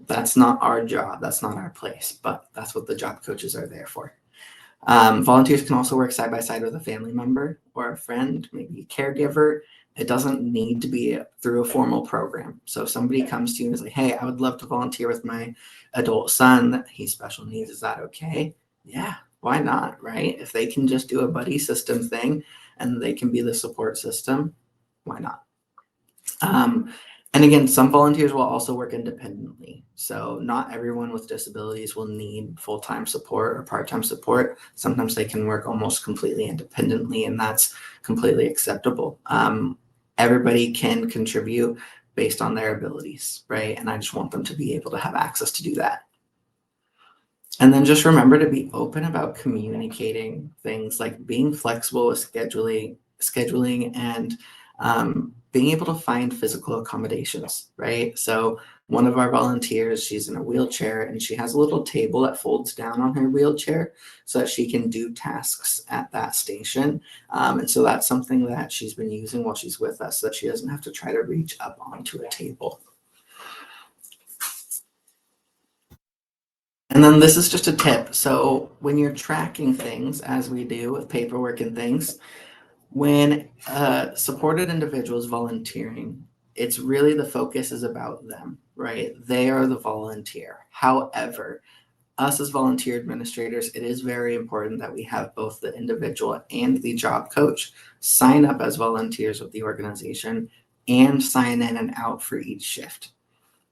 That's not our job. That's not our place, but that's what the job coaches are there for. Volunteers can also work side by side with a family member or a friend, maybe a caregiver. It doesn't need to be through a formal program. So if somebody comes to you and is like, hey, I would love to volunteer with my adult son. He's special needs. Is that okay? Yeah, why not, right? If they can just do a buddy system thing and they can be the support system, why not? And again, some volunteers will also work independently. So not everyone with disabilities will need full-time support or part-time support. Sometimes they can work almost completely independently, and that's completely acceptable. Everybody can contribute based on their abilities, right? And I just want them to be able to have access to do that. And then just remember to be open about communicating things, like being flexible with scheduling and being able to find physical accommodations, right? So one of our volunteers, she's in a wheelchair and she has a little table that folds down on her wheelchair so that she can do tasks at that station. And so that's something that she's been using while she's with us so that she doesn't have to try to reach up onto a table. And then this is just a tip. So when you're tracking things, as we do with paperwork and things, when a supported individual is volunteering, it's really the focus is about them, right? They are the volunteer. However, us as volunteer administrators, it is very important that we have both the individual and the job coach sign up as volunteers with the organization and sign in and out for each shift.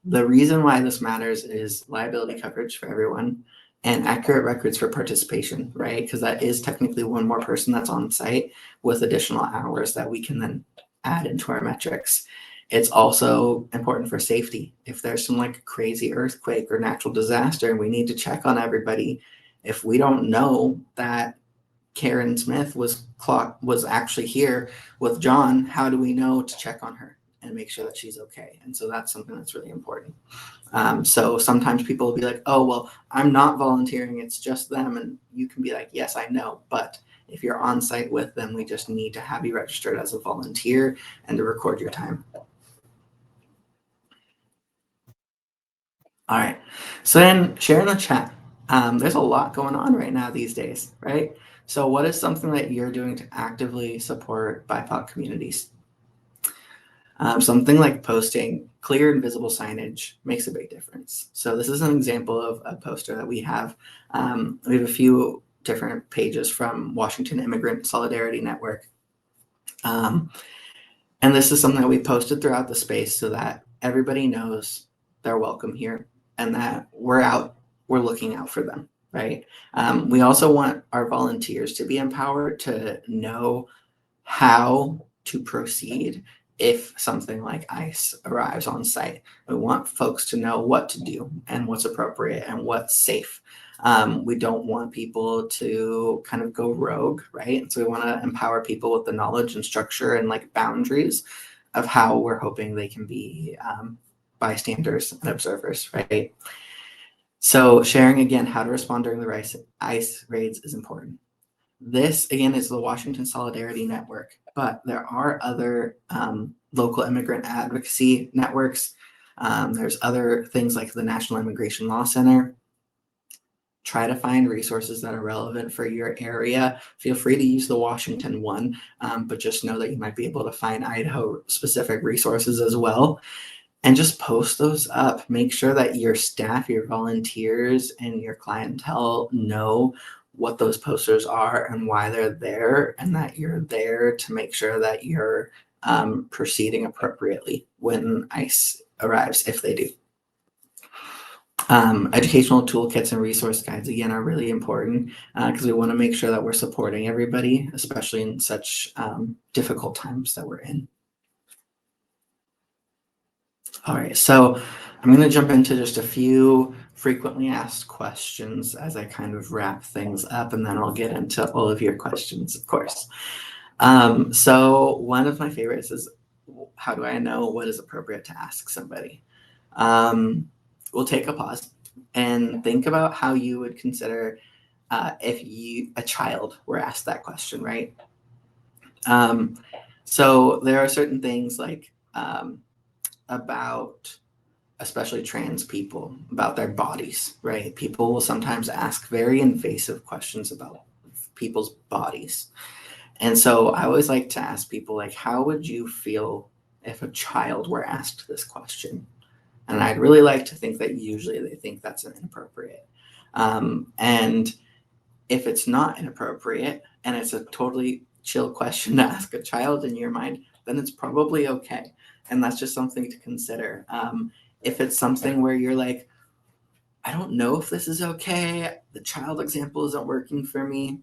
The reason why this matters is liability coverage for everyone and accurate records for participation, right? Because that is technically one more person that's on site with additional hours that we can then add into our metrics. It's also important for safety. If there's some like crazy earthquake or natural disaster and we need to check on everybody, if we don't know that Karen Smith was actually here with John, how do we know to check on her and make sure that she's okay? And so that's something that's really important. So sometimes people will be like, oh, well, I'm not volunteering, it's just them. And you can be like, yes, I know. But if you're on site with them, we just need to have you registered as a volunteer and to record your time. All right. So then share in the chat. There's a lot going on right now these days, right? So what is something that you're doing to actively support BIPOC communities? Something like posting clear and visible signage makes a big difference. So this is an example of a poster that we have. We have a few different pages from Washington Immigrant Solidarity Network. And this is something that we posted throughout the space so that everybody knows they're welcome here and that we're looking out for them, right? We also want our volunteers to be empowered to know how to proceed if something like ICE arrives on site. We want folks to know what to do and what's appropriate and what's safe. We don't want people to kind of go rogue, right? So we want to empower people with the knowledge and structure and like boundaries of how we're hoping they can be bystanders and observers, right? So sharing again how to respond during the ICE raids is important. This, again, is the Washington Solidarity Network, but there are other local immigrant advocacy networks. There's other things like the National Immigration Law Center. Try to find resources that are relevant for your area. Feel free to use the Washington one, but just know that you might be able to find Idaho-specific resources as well. And just post those up. Make sure that your staff, your volunteers, and your clientele know what those posters are and why they're there, and that you're there to make sure that you're proceeding appropriately when ICE arrives, if they do. Educational toolkits and resource guides, again, are really important because we want to make sure that we're supporting everybody, especially in such difficult times that we're in. All right, so I'm going to jump into just a few frequently asked questions as I kind of wrap things up, and then I'll get into all of your questions, of course. So one of my favorites is, how do I know what is appropriate to ask somebody? We'll take a pause and think about how you would consider if a child were asked that question, right? So there are certain things like about especially trans people, about their bodies, right? People will sometimes ask very invasive questions about people's bodies. And so I always like to ask people, like, how would you feel if a child were asked this question? And I'd really like to think that usually they think that's inappropriate. And if it's not inappropriate and it's a totally chill question to ask a child in your mind, then it's probably okay. And that's just something to consider. If it's something where you're like, I don't know if this is okay, the child example isn't working for me,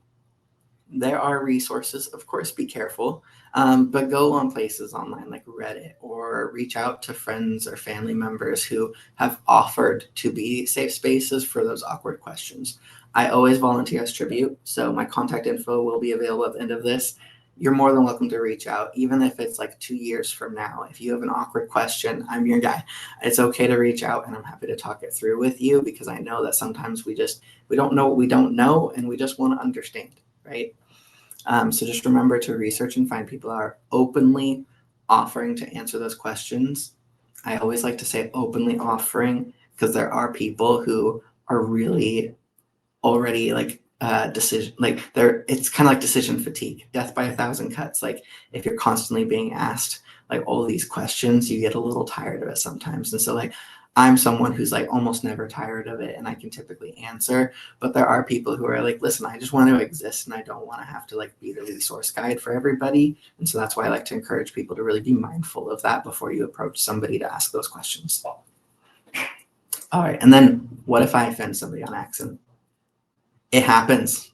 there are resources, of course, be careful, but go on places online like Reddit, or reach out to friends or family members who have offered to be safe spaces for those awkward questions. I always volunteer as tribute, so my contact info will be available at the end of this. You're more than welcome to reach out, even if it's like 2 years from now. If you have an awkward question, I'm your guy. It's okay to reach out, and I'm happy to talk it through with you, because I know that sometimes we don't know what we don't know, and we just want to understand, right? So just remember to research and find people that are openly offering to answer those questions. I always like to say openly offering, because there are people who are really already like decision, like it's kind of like decision fatigue, death by 1,000 cuts. Like if you're constantly being asked like all these questions, you get a little tired of it sometimes. And so like I'm someone who's like almost never tired of it, and I can typically answer. But there are people who are like, listen, I just want to exist, and I don't want to have to like be the resource guide for everybody. And so that's why I like to encourage people to really be mindful of that before you approach somebody to ask those questions. All right, and then what if I offend somebody on accident? It happens.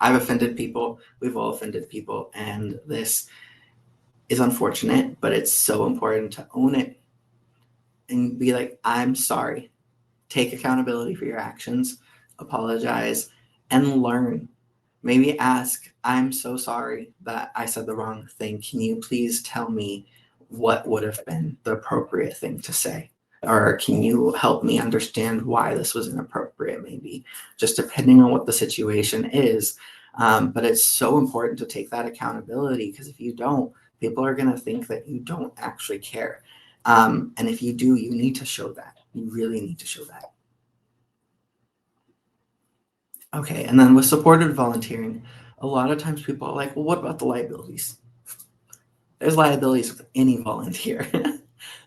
I've offended people. We've all offended people, and this is unfortunate, but it's so important to own it and be like, I'm sorry. Take accountability for your actions, apologize, and learn. Maybe ask, I'm so sorry that I said the wrong thing. Can you please tell me what would have been the appropriate thing to say? Or can you help me understand why this was inappropriate, maybe, just depending on what the situation is. But it's so important to take that accountability, because if you don't, people are going to think that you don't actually care. And if you do, you need to show that. You really need to show that. Okay, and then with supported volunteering, a lot of times people are like, well, what about the liabilities? There's liabilities with any volunteer.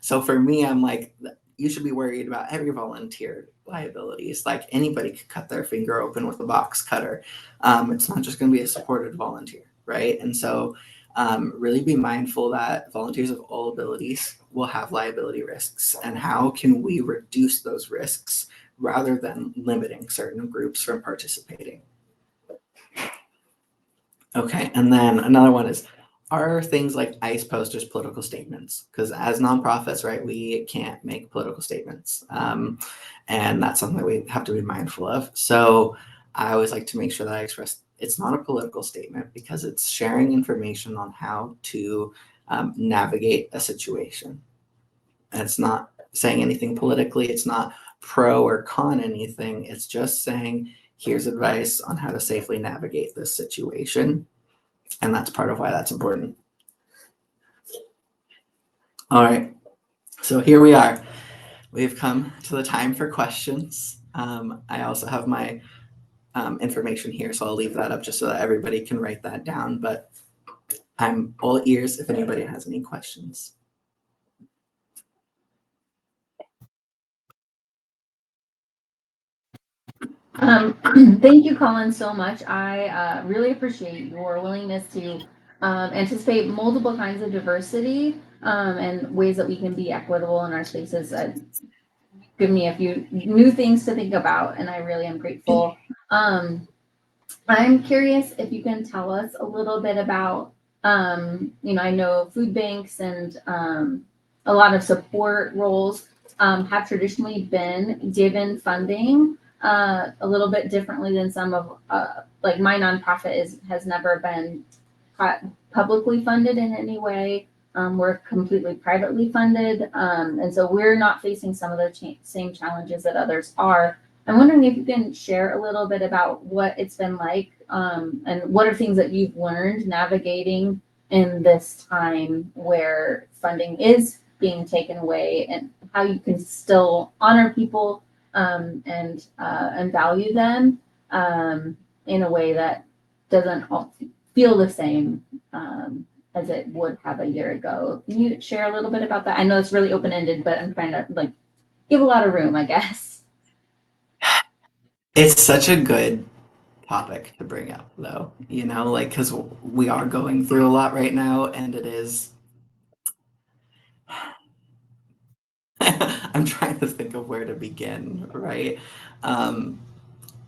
So for me, I'm like, you should be worried about every volunteer liabilities. Like anybody could cut their finger open with a box cutter. It's not just going to be a supported volunteer, right? And so really be mindful that volunteers of all abilities will have liability risks, and how can we reduce those risks rather than limiting certain groups from participating. Okay, and then another one is, are things like ICE posters political statements? Because as nonprofits, right, we can't make political statements. And that's something that we have to be mindful of. So I always like to make sure that I express it's not a political statement, because it's sharing information on how to navigate a situation. And it's not saying anything politically. It's not pro or con anything. It's just saying, here's advice on how to safely navigate this situation. And that's part of why that's important. All right, so here we are. We've come to the time for questions. I also have my information here, so I'll leave that up just so that everybody can write that down. But I'm all ears if anybody has any questions. Thank you, Colin, so much. I really appreciate your willingness to anticipate multiple kinds of diversity and ways that we can be equitable in our spaces. Give me a few new things to think about, and I really am grateful. I'm curious if you can tell us a little bit about, I know food banks and a lot of support roles have traditionally been given funding a little bit differently than some of, like my nonprofit has never been publicly funded in any way. We're completely privately funded, and so we're not facing some of the same challenges that others are. I'm wondering if you can share a little bit about what it's been like, and what are things that you've learned navigating in this time where funding is being taken away, and how you can still honor people and value them in a way that doesn't feel the same as it would have a year ago. Can you share a little bit about that? I know it's really open-ended, but I'm trying to like give a lot of room, I guess. It's such a good topic to bring up, though, like, because we are going through a lot right now, and it is I'm trying to think of where to begin, right?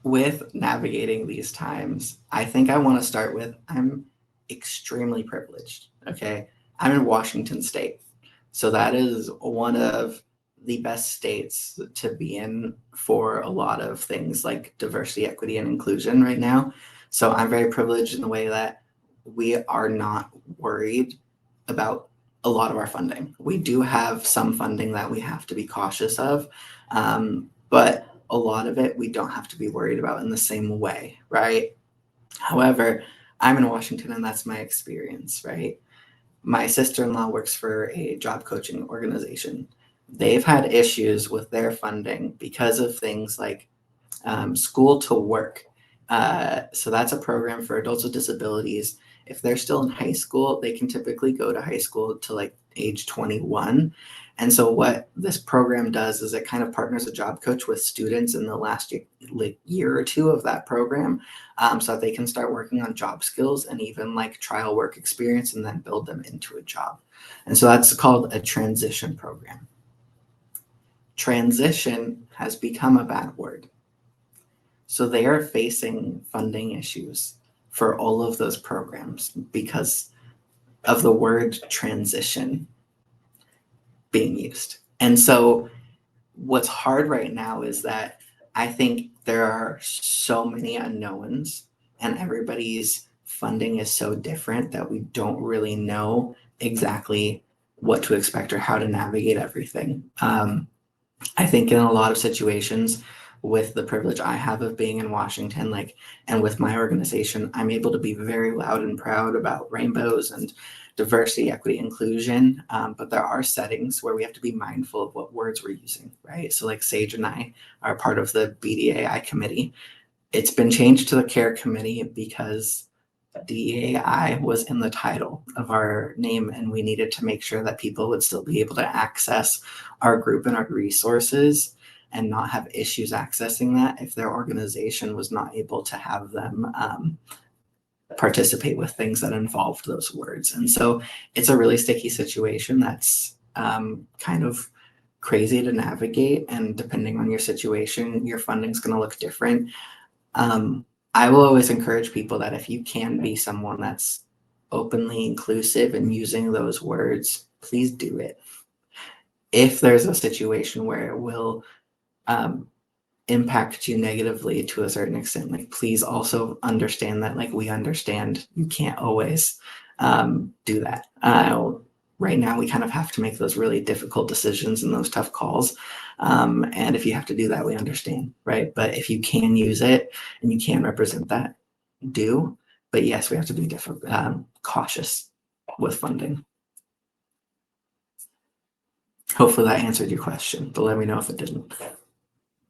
With navigating these times, I think I want to start with I'm extremely privileged. Okay. I'm in Washington State. So that is one of the best states to be in for a lot of things like diversity, equity, and inclusion right now. So I'm very privileged in the way that we are not worried about a lot of our funding. We do have some funding that we have to be cautious of, but a lot of it we don't have to be worried about in the same way, right? However, I'm in Washington and that's my experience, right? My sister-in-law works for a job coaching organization. They've had issues with their funding because of things like school to work. So that's a program for adults with disabilities. If they're still in high school, they can typically go to high school to like age 21. And so what this program does is it kind of partners a job coach with students in the last year or two of that program, so that they can start working on job skills and even like trial work experience and then build them into a job. And so that's called a transition program. Transition has become a bad word. So they are facing funding issues for all of those programs because of the word transition being used. And so what's hard right now is that I think there are so many unknowns and everybody's funding is so different that we don't really know exactly what to expect or how to navigate everything. I think in a lot of situations with the privilege I have of being in Washington, like, and with my organization, I'm able to be very loud and proud about rainbows and diversity, equity, inclusion. But there are settings where we have to be mindful of what words we're using, right? So like Sage and I are part of the BDAI committee. It's been changed to the CARE committee because DEAI was in the title of our name, and we needed to make sure that people would still be able to access our group and our resources and not have issues accessing that if their organization was not able to have them participate with things that involved those words. And so it's a really sticky situation that's kind of crazy to navigate. And depending on your situation, your funding's going to look different. I will always encourage people that if you can be someone that's openly inclusive and using those words, please do it. If there's a situation where it will impact you negatively to a certain extent, like please also understand that like we understand you can't always do that. Right now we kind of have to make those really difficult decisions and those tough calls. And if you have to do that, we understand, right? But if you can use it and you can represent that, do. But yes, we have to be cautious with funding. Hopefully that answered your question, but let me know if it didn't.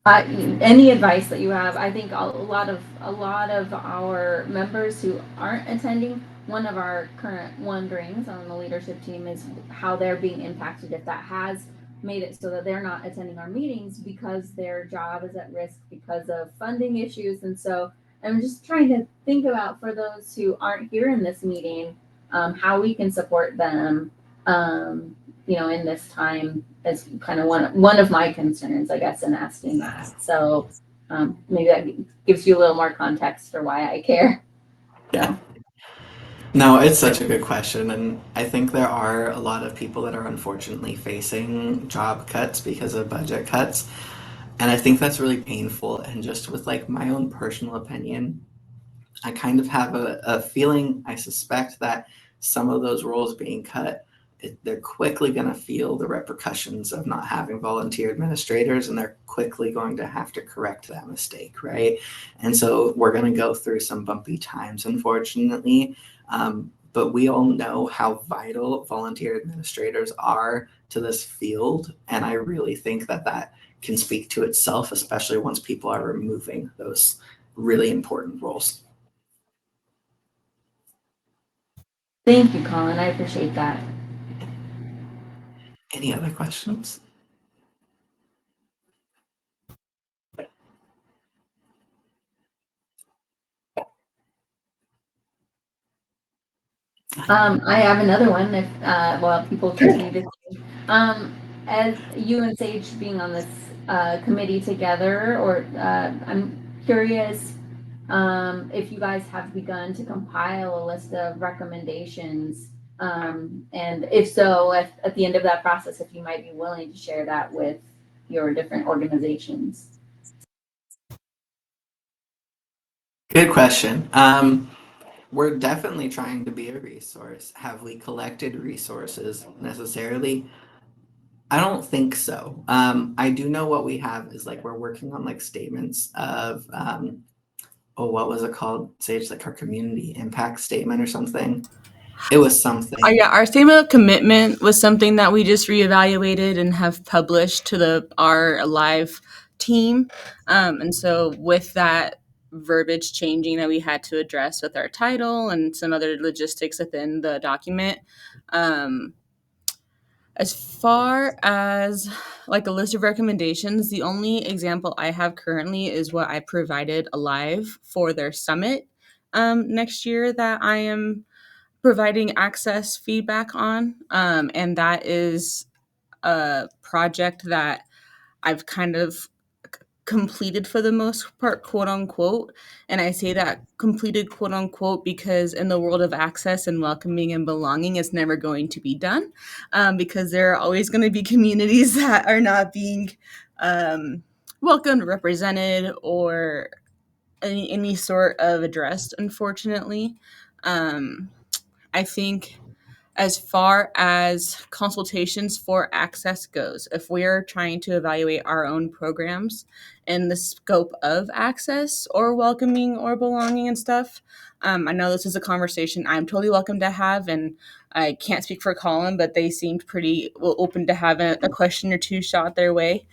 Any advice that you have? I think a lot of our members who aren't attending, one of our current wonderings on the leadership team is how they're being impacted, if that has made it so that they're not attending our meetings because their job is at risk because of funding issues. And so I'm just trying to think about, for those who aren't here in this meeting, how we can support them in this time is kind of one of my concerns, I guess, in asking that. So maybe that gives you a little more context for why I care. Yeah. No, it's such a good question. And I think there are a lot of people that are unfortunately facing job cuts because of budget cuts. And I think that's really painful. And just with like my own personal opinion, I kind of have a feeling, I suspect that some of those roles being cut, they're quickly going to feel the repercussions of not having volunteer administrators, and they're quickly going to have to correct that mistake, right? And so we're going to go through some bumpy times, unfortunately. But we all know how vital volunteer administrators are to this field. And I really think that that can speak to itself, especially once people are removing those really important roles. Thank you, Collin. I appreciate that. Any other questions? I have another one. If people continue to. as you and Sage being on this committee together, or I'm curious if you guys have begun to compile a list of recommendations, and if so, if at the end of that process, if you might be willing to share that with your different organizations. Good question. We're definitely trying to be a resource. Have we collected resources necessarily? I don't think so. I do know what we have is like we're working on like statements of what was it called? Sage, like our community impact statement or something. It was something. Our statement of commitment was something that we just reevaluated and have published to our live team. And so with that verbiage changing that we had to address with our title and some other logistics within the document, as far as like a list of recommendations, the only example I have currently is what I provided Alive for their summit next year that I am providing access feedback on. And that is a project that I've kind of completed for the most part, quote unquote. And I say that completed, quote unquote, because in the world of access and welcoming and belonging, it's never going to be done, because there are always going to be communities that are not being welcomed, represented, or any sort of addressed, unfortunately. I think as far as consultations for access goes, if we're trying to evaluate our own programs in the scope of access or welcoming or belonging and stuff, I know this is a conversation I'm totally welcome to have, and I can't speak for Colin, but they seemed pretty open to have a question or two shot their way.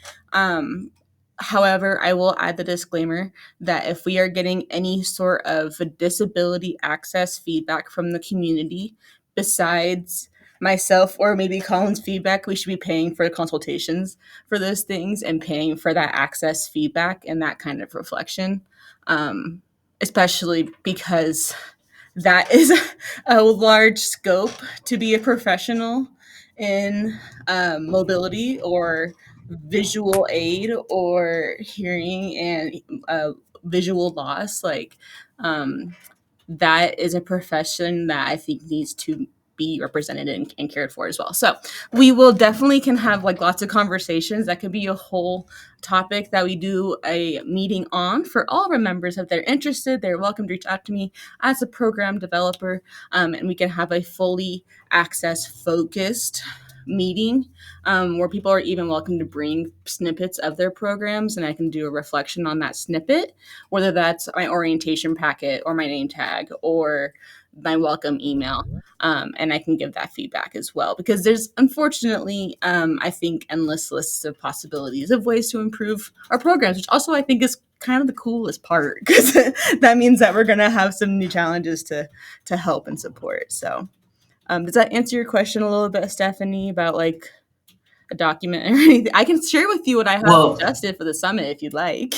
However, I will add the disclaimer that if we are getting any sort of disability access feedback from the community, besides myself or maybe Colin's feedback, we should be paying for consultations for those things and paying for that access feedback and that kind of reflection, especially because that is a large scope to be a professional in mobility or visual aid or hearing and visual loss. Like, that is a profession that I think needs to be represented and cared for as well. So we will definitely can have like lots of conversations. That could be a whole topic that we do a meeting on for all of our members. If they're interested, they're welcome to reach out to me as a program developer, and we can have a fully access focused meeting, where people are even welcome to bring snippets of their programs, and I can do a reflection on that snippet, whether that's my orientation packet or my name tag or my welcome email, and I can give that feedback as well, because there's unfortunately, I think, endless lists of possibilities of ways to improve our programs, which also I think is kind of the coolest part, because that means that we're going to have some new challenges to help and support. So does that answer your question a little bit, Stephanie, about like a document or anything? I can share with you what I have adjusted for the summit if you'd like.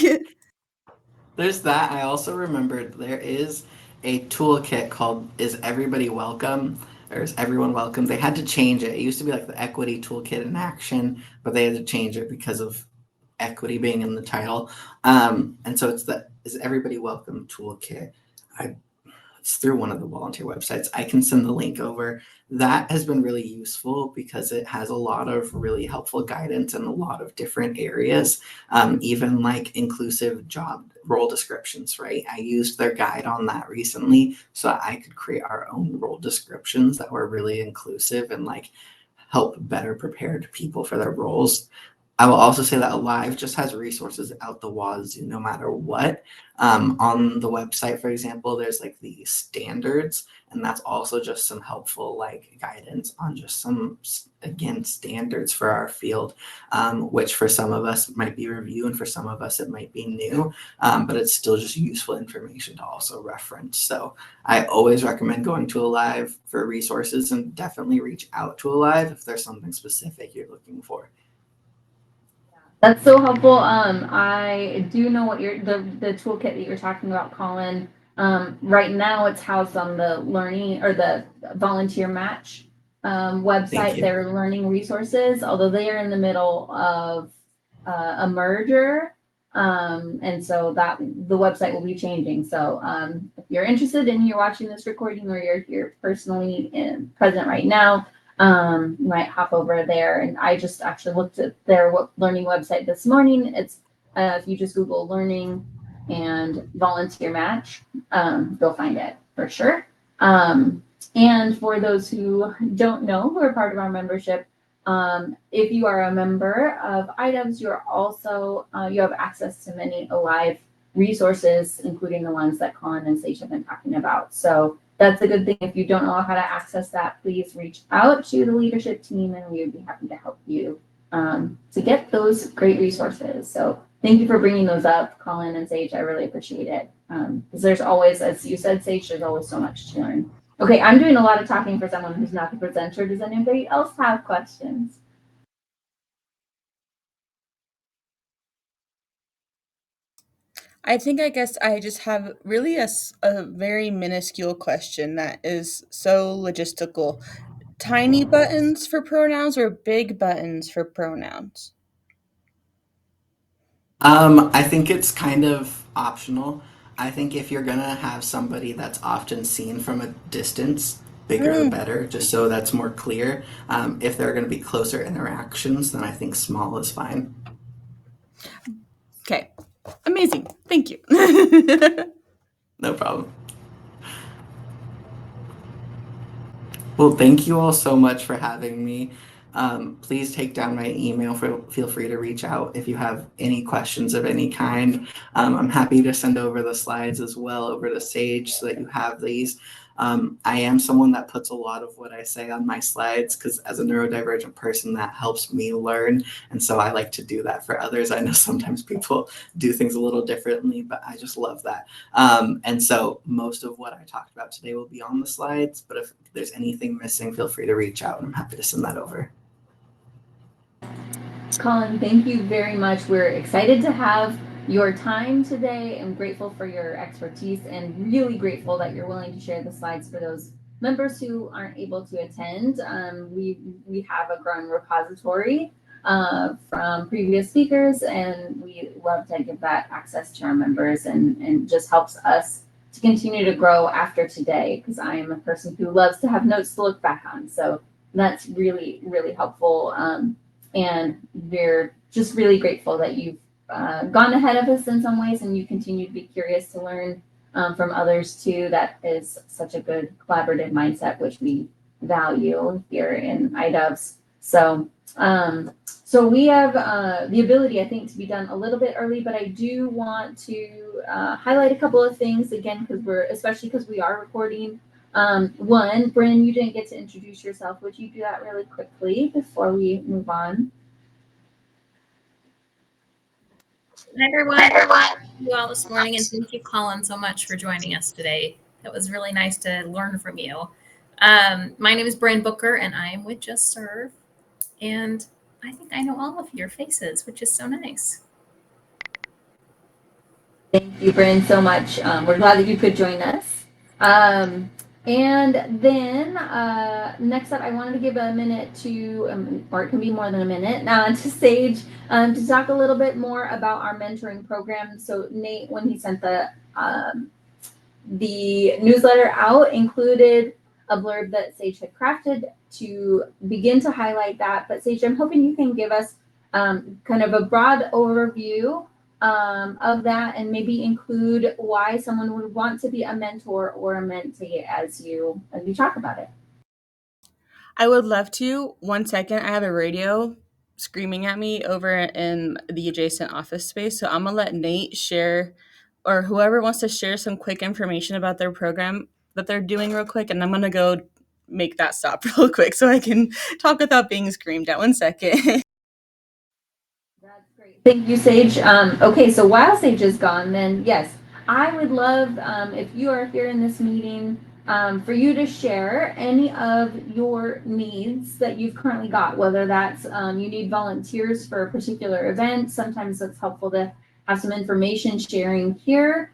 There's that. I also remembered there is a toolkit called Is Everybody Welcome? Or Is Everyone Welcome? They had to change it. It used to be like the Equity Toolkit in Action, but they had to change it because of equity being in the title. And so it's the Is Everybody Welcome toolkit. It's through one of the volunteer websites. I can send the link over. That has been really useful because it has a lot of really helpful guidance in a lot of different areas, even like inclusive job role descriptions, right? I used their guide on that recently so I could create our own role descriptions that were really inclusive and like help better prepared people for their roles. I will also say that Alive just has resources out the wazoo no matter what. On the website, for example, there's like the standards, and that's also just some helpful like guidance on just some, again, standards for our field, which for some of us might be review and for some of us it might be new, but it's still just useful information to also reference. So I always recommend going to Alive for resources, and definitely reach out to Alive if there's something specific you're looking for. That's so helpful. I do know what the toolkit that you're talking about, Colin. Right now it's housed on the learning or the volunteer match website, their learning resources, although they are in the middle of a merger. And so that the website will be changing. So if you're interested and you're watching this recording or you're here personally present right now, you might hop over there. And I just actually looked at their learning website this morning. It's if you just Google learning and volunteer match, you'll find it for sure. And for those who don't know, who are part of our membership, if you are a member of IDOVS, you're also, you have access to many live resources, including the ones that Collin and Sage have been talking about. So that's a good thing. If you don't know how to access that, please reach out to the leadership team and we would be happy to help you to get those great resources. So thank you for bringing those up, Collin and Sage. I really appreciate it. Because there's always, as you said, Sage, there's always so much to learn. Okay, I'm doing a lot of talking for someone who's not the presenter. Does anybody else have questions? I guess I just have really a very minuscule question that is so logistical. Tiny buttons for pronouns or big buttons for pronouns? I think it's kind of optional. I think if you're gonna have somebody that's often seen from a distance, bigger the better, just so that's more clear. If there are gonna be closer interactions, then I think small is fine. Okay, amazing. Thank you. No problem. Well, thank you all so much for having me. Please take down my email. Feel free to reach out if you have any questions of any kind. I'm happy to send over the slides as well over to Sage so that you have these. I am someone that puts a lot of what I say on my slides because as a neurodivergent person, that helps me learn. And so I like to do that for others. I know sometimes people do things a little differently, but I just love that. And so most of what I talked about today will be on the slides, but if there's anything missing, feel free to reach out and I'm happy to send that over. Collin, thank you very much. We're excited to have your time today. I'm grateful for your expertise and really grateful that you're willing to share the slides for those members who aren't able to attend. We have a growing repository from previous speakers and we love to give that access to our members and just helps us to continue to grow after today because I am a person who loves to have notes to look back on. So that's really, really helpful. And we're just really grateful that you've gone ahead of us in some ways and you continue to be curious to learn from others too. That is such a good collaborative mindset, which we value here in IDOVS. So, so we have the ability, I think, to be done a little bit early, but I do want to highlight a couple of things again, especially because we are recording. One, Bryn, you didn't get to introduce yourself. Would you do that really quickly before we move on? Hi everyone. Thank you all this morning, and thank you, Collin, so much for joining us today. It was really nice to learn from you. My name is Bryn Booker, and I am with Just Serve, and I think I know all of your faces, which is so nice. Thank you, Bryn, so much. We're glad that you could join us. And then next up, I wanted to give a minute to, or it can be more than a minute, to Sage to talk a little bit more about our mentoring program. So Nate, when he sent the newsletter out, included a blurb that Sage had crafted to begin to highlight that. But Sage, I'm hoping you can give us kind of a broad overview of that and maybe include why someone would want to be a mentor or a mentee as you talk about it. I would love to. 1 second, I have a radio screaming at me over in the adjacent office space. So I'm gonna let Nate share, or whoever wants to share some quick information about their program that they're doing real quick. And I'm gonna go make that stop real quick so I can talk without being screamed at. 1 second. That's great. Thank you, Sage. Okay, so while Sage is gone, then yes, I would love if you are here in this meeting for you to share any of your needs that you've currently got, whether that's you need volunteers for a particular event. Sometimes it's helpful to have some information sharing here.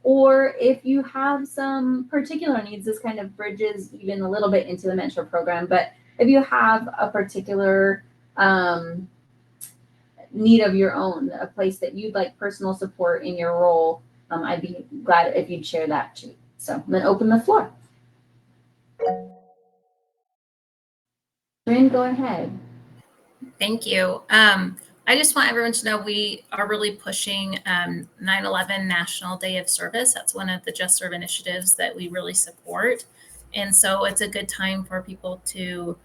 or if you have some particular needs, this kind of bridges even a little bit into the mentor program, but if you have a particular need of your own, a place that you'd like personal support in your role, I'd be glad if you'd share that too. So I'm gonna open the floor. Bryn, go ahead. Thank you. I just want everyone to know we are really pushing 9/11 National Day of Service. That's one of the Just Serve initiatives that we really support. And so it's a good time for people to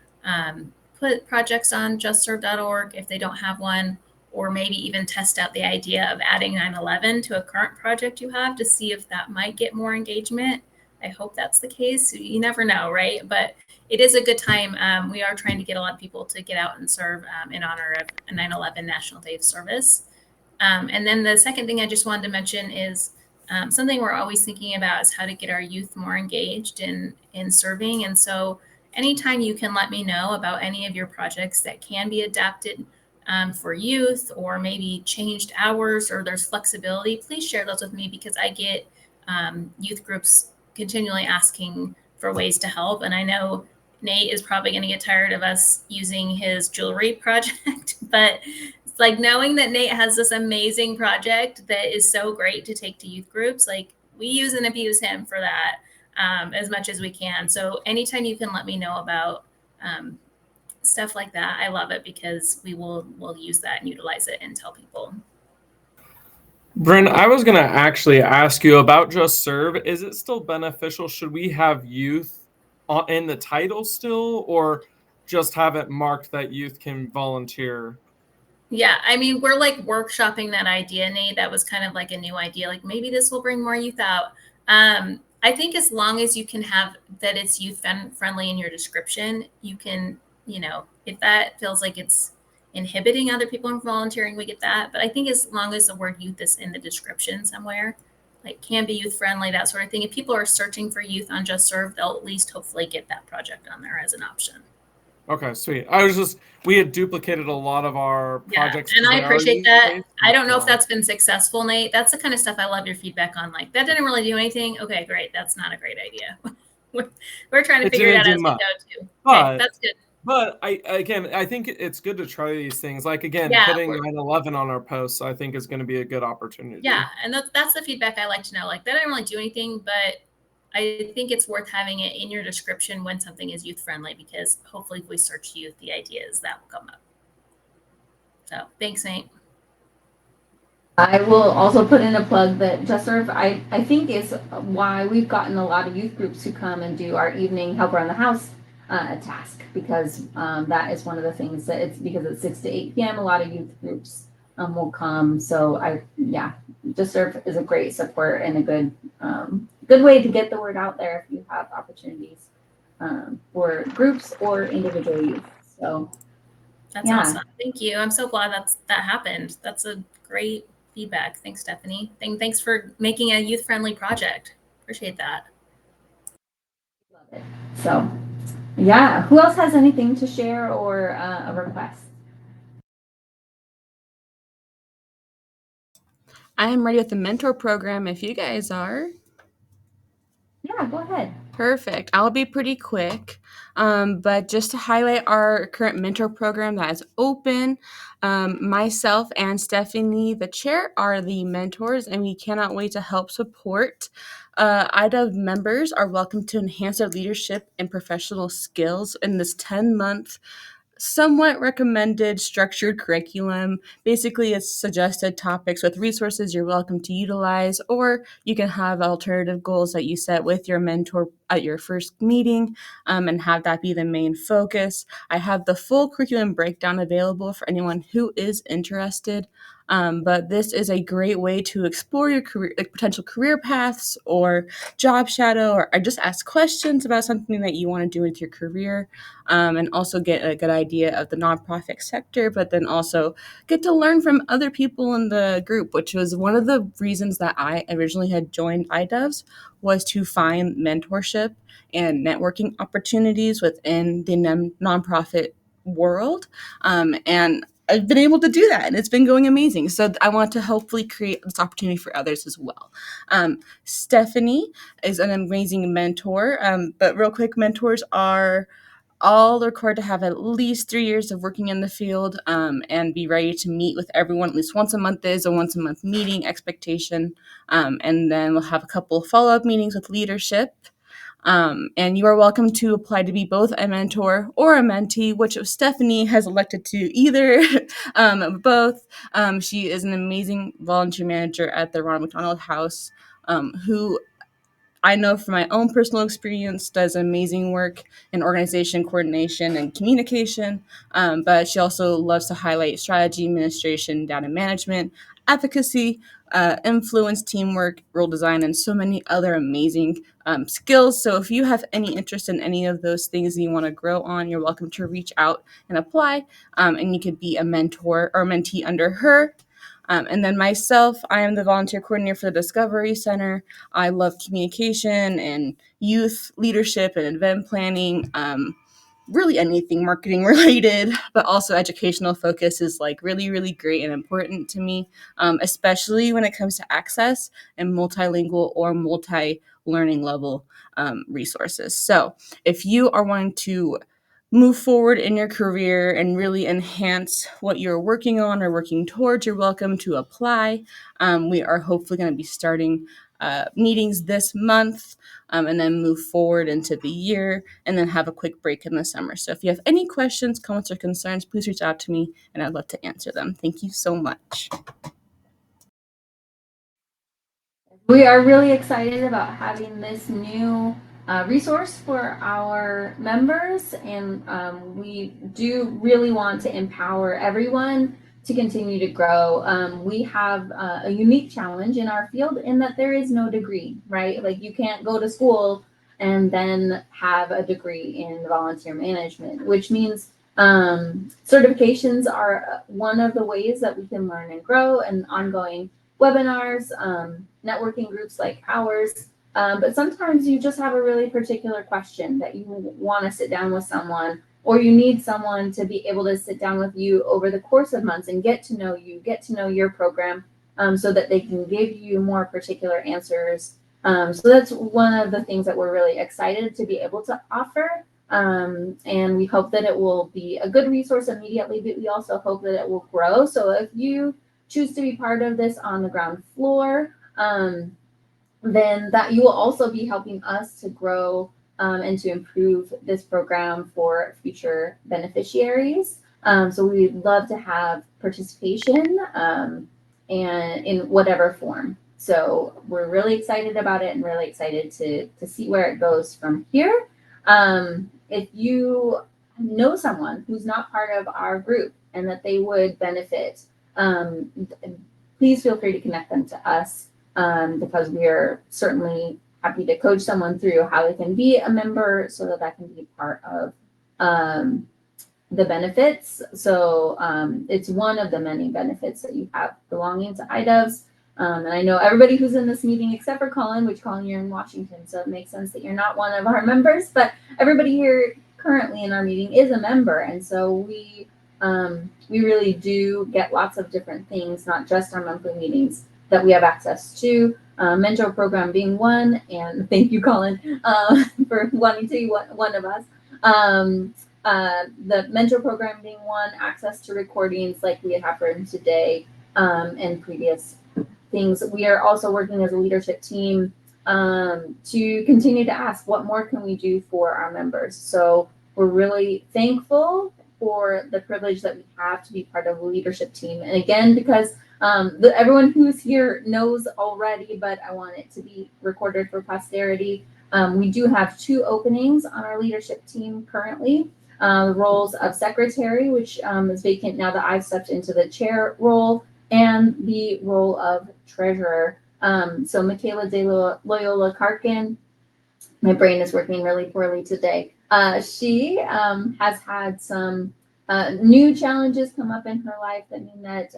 put projects on justserve.org if they don't have one, or maybe even test out the idea of adding 9/11 to a current project you have to see if that might get more engagement. I hope that's the case. You never know, right? But it is a good time. We are trying to get a lot of people to get out and serve in honor of 9/11 National Day of Service. And then the second thing I just wanted to mention is something we're always thinking about is how to get our youth more engaged in serving. And so anytime you can let me know about any of your projects that can be adapted for youth, or maybe changed hours, or there's flexibility, please share those with me, because I get youth groups continually asking for ways to help. And I know Nate is probably going to get tired of us using his jewelry project, but it's like knowing that Nate has this amazing project that is so great to take to youth groups, like we use and abuse him for that as much as we can. So anytime you can let me know about stuff like that, I love it, because we'll use that and utilize it and tell people. Bryn, I was going to actually ask you about Just Serve. Is it still beneficial? Should we have youth in the title still, or just have it marked that youth can volunteer? Yeah, I mean, we're like workshopping that idea, Nate. That was kind of like a new idea. Like maybe this will bring more youth out. I think as long as you can have that it's youth friendly in your description, you can, if that feels like it's inhibiting other people from volunteering, we get that. But I think as long as the word youth is in the description somewhere, like can be youth friendly, that sort of thing. If people are searching for youth on Just Serve, they'll at least hopefully get that project on there as an option. Okay, sweet. We had duplicated a lot of our projects. And I appreciate that. I don't know if that's been successful, Nate. That's the kind of stuff I love your feedback on. Like, that didn't really do anything. Okay, great. That's not a great idea. We're trying to figure it out as we go too. Okay, that's good. But I think it's good to try these things. Like, again, putting 9/11 on our posts, I think is going to be a good opportunity. Yeah, and that's the feedback I like to know. Like, that didn't really do anything, but I think it's worth having it in your description when something is youth friendly, because hopefully if we search youth, the ideas that will come up. So thanks, Nate. I will also put in a plug that Just Serve, I think, is why we've gotten a lot of youth groups who come and do our evening help around the house task, because that is one of the things that it's because it's 6 to 8 p.m. A lot of youth groups will come. So Just Serve is a great support and a good way to get the word out there if you have opportunities for groups or individual youth. So that's awesome. Thank you. I'm so glad that happened. That's a great feedback. Thanks, Stephanie. Thanks for making a youth-friendly project. Appreciate that. Love it. So, who else has anything to share or a request? I am ready with the mentor program if you guys are. Yeah, go ahead. Perfect. I'll be pretty quick. But just to highlight our current mentor program that is open, myself and Stephanie, the chair, are the mentors, and we cannot wait to help support. IDOVS members are welcome to enhance their leadership and professional skills in this 10-month somewhat recommended structured curriculum. Basically, it's suggested topics with resources you're welcome to utilize, or you can have alternative goals that you set with your mentor at your first meeting and have that be the main focus. I have the full curriculum breakdown available for anyone who is interested. But this is a great way to explore your career, like potential career paths or job shadow, or just ask questions about something that you want to do with your career. And also get a good idea of the nonprofit sector, but then also get to learn from other people in the group, which was one of the reasons that I originally had joined IDOVS, was to find mentorship and networking opportunities within the nonprofit world. And I've been able to do that, and it's been going amazing. So I want to hopefully create this opportunity for others as well. Stephanie is an amazing mentor, but real quick, mentors are all required to have at least 3 years of working in the field, and be ready to meet with everyone at least once a month. Is a once a month meeting expectation, and then we'll have a couple of follow-up meetings with leadership. And you are welcome to apply to be both a mentor or a mentee, which Stephanie has elected to either, both. She is an amazing volunteer manager at the Ronald McDonald House, who I know from my own personal experience does amazing work in organization coordination and communication, but she also loves to highlight strategy, administration, data management, advocacy, influence, teamwork, role design, and so many other amazing skills. So if you have any interest in any of those things that you want to grow on, you're welcome to reach out and apply, and you could be a mentor or mentee under her. And then myself, I am the volunteer coordinator for the Discovery Center. I love communication and youth leadership and event planning, really anything marketing related, but also educational focus is like really, really great and important to me, especially when it comes to access and multilingual or multi-learning level resources. So if you are wanting to move forward in your career and really enhance what you're working on or working towards, you're welcome to apply. We are hopefully going to be starting meetings this month, and then move forward into the year, and then have a quick break in the summer. So if you have any questions, comments, or concerns, please reach out to me, and I'd love to answer them. Thank you so much. We are really excited about having this new resource for our members, and we do really want to empower everyone to continue to grow. We have a unique challenge in our field in that there is no degree, right? Like you can't go to school and then have a degree in volunteer management, which means certifications are one of the ways that we can learn and grow, and ongoing webinars, networking groups like ours. But sometimes you just have a really particular question that you want to sit down with someone, or you need someone to be able to sit down with you over the course of months and get to know you, get to know your program, so that they can give you more particular answers. So that's one of the things that we're really excited to be able to offer. And we hope that it will be a good resource immediately, but we also hope that it will grow. So if you choose to be part of this on the ground floor, then that you will also be helping us to grow and to improve this program for future beneficiaries. So we'd love to have participation and in whatever form. So we're really excited about it and really excited to see where it goes from here. If you know someone who's not part of our group and that they would benefit, please feel free to connect them to us, because we are certainly happy to coach someone through how they can be a member so that that can be part of the benefits. So it's one of the many benefits that you have belonging to IDOVS. And I know everybody who's in this meeting except for Colin, which Colin, you're in Washington, so it makes sense that you're not one of our members, but everybody here currently in our meeting is a member. And so we really do get lots of different things, not just our monthly meetings, that we have access to. Mentor program being one, and thank you, Colin, for wanting to be one of us. The mentor program being one, access to recordings like we have heard today, and previous things. We are also working as a leadership team to continue to ask what more can we do for our members. So we're really thankful for the privilege that we have to be part of a leadership team. And again, because everyone who's here knows already, but I want it to be recorded for posterity. We do have 2 openings on our leadership team currently. Roles of secretary, which is vacant now that I've stepped into the chair role, and the role of treasurer. So Michaela de Loyola Karkin, my brain is working really poorly today. She has had some new challenges come up in her life that mean that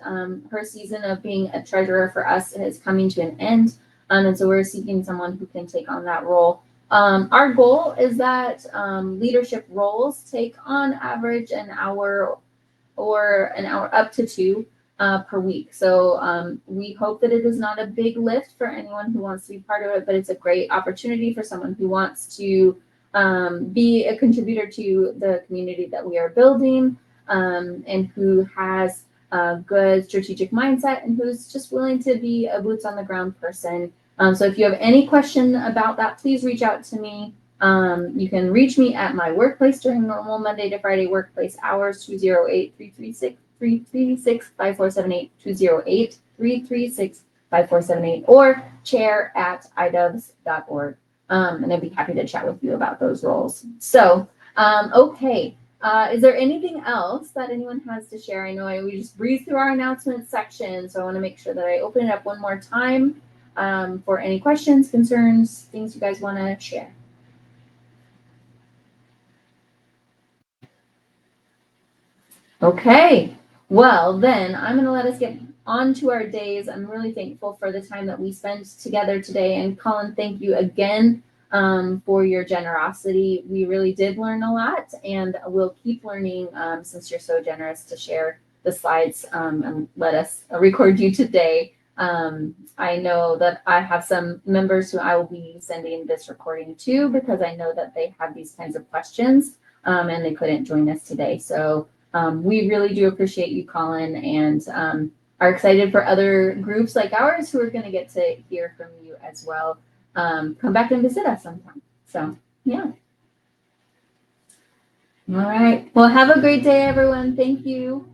her season of being a treasurer for us is coming to an end. And so we're seeking someone who can take on that role. Our goal is that leadership roles take on average an hour or an hour, up to 2 per week. So we hope that it is not a big lift for anyone who wants to be part of it, but it's a great opportunity for someone who wants to be a contributor to the community that we are building, and who has a good strategic mindset and who's just willing to be a boots on the ground person. So if you have any question about that, please reach out to me. You can reach me at my workplace during normal Monday to Friday workplace hours, 208-336-5478, 208-336-5478, or chair@idovs.org. And I'd be happy to chat with you about those roles. So, okay. Is there anything else that anyone has to share? I know we just breezed through our announcements section, so I want to make sure that I open it up one more time for any questions, concerns, things you guys want to share. Okay, well then I'm going to let us get on to our days. I'm really thankful for the time that we spent together today. And Collin, thank you again for your generosity. We really did learn a lot, and we'll keep learning since you're so generous to share the slides and let us record you today. I know that I have some members who I will be sending this recording to because I know that they have these kinds of questions and they couldn't join us today. So we really do appreciate you, Collin, and are excited for other groups like ours who are going to get to hear from you as well. Come back and visit us sometime. So, yeah. All right. Well, have a great day, everyone. Thank you.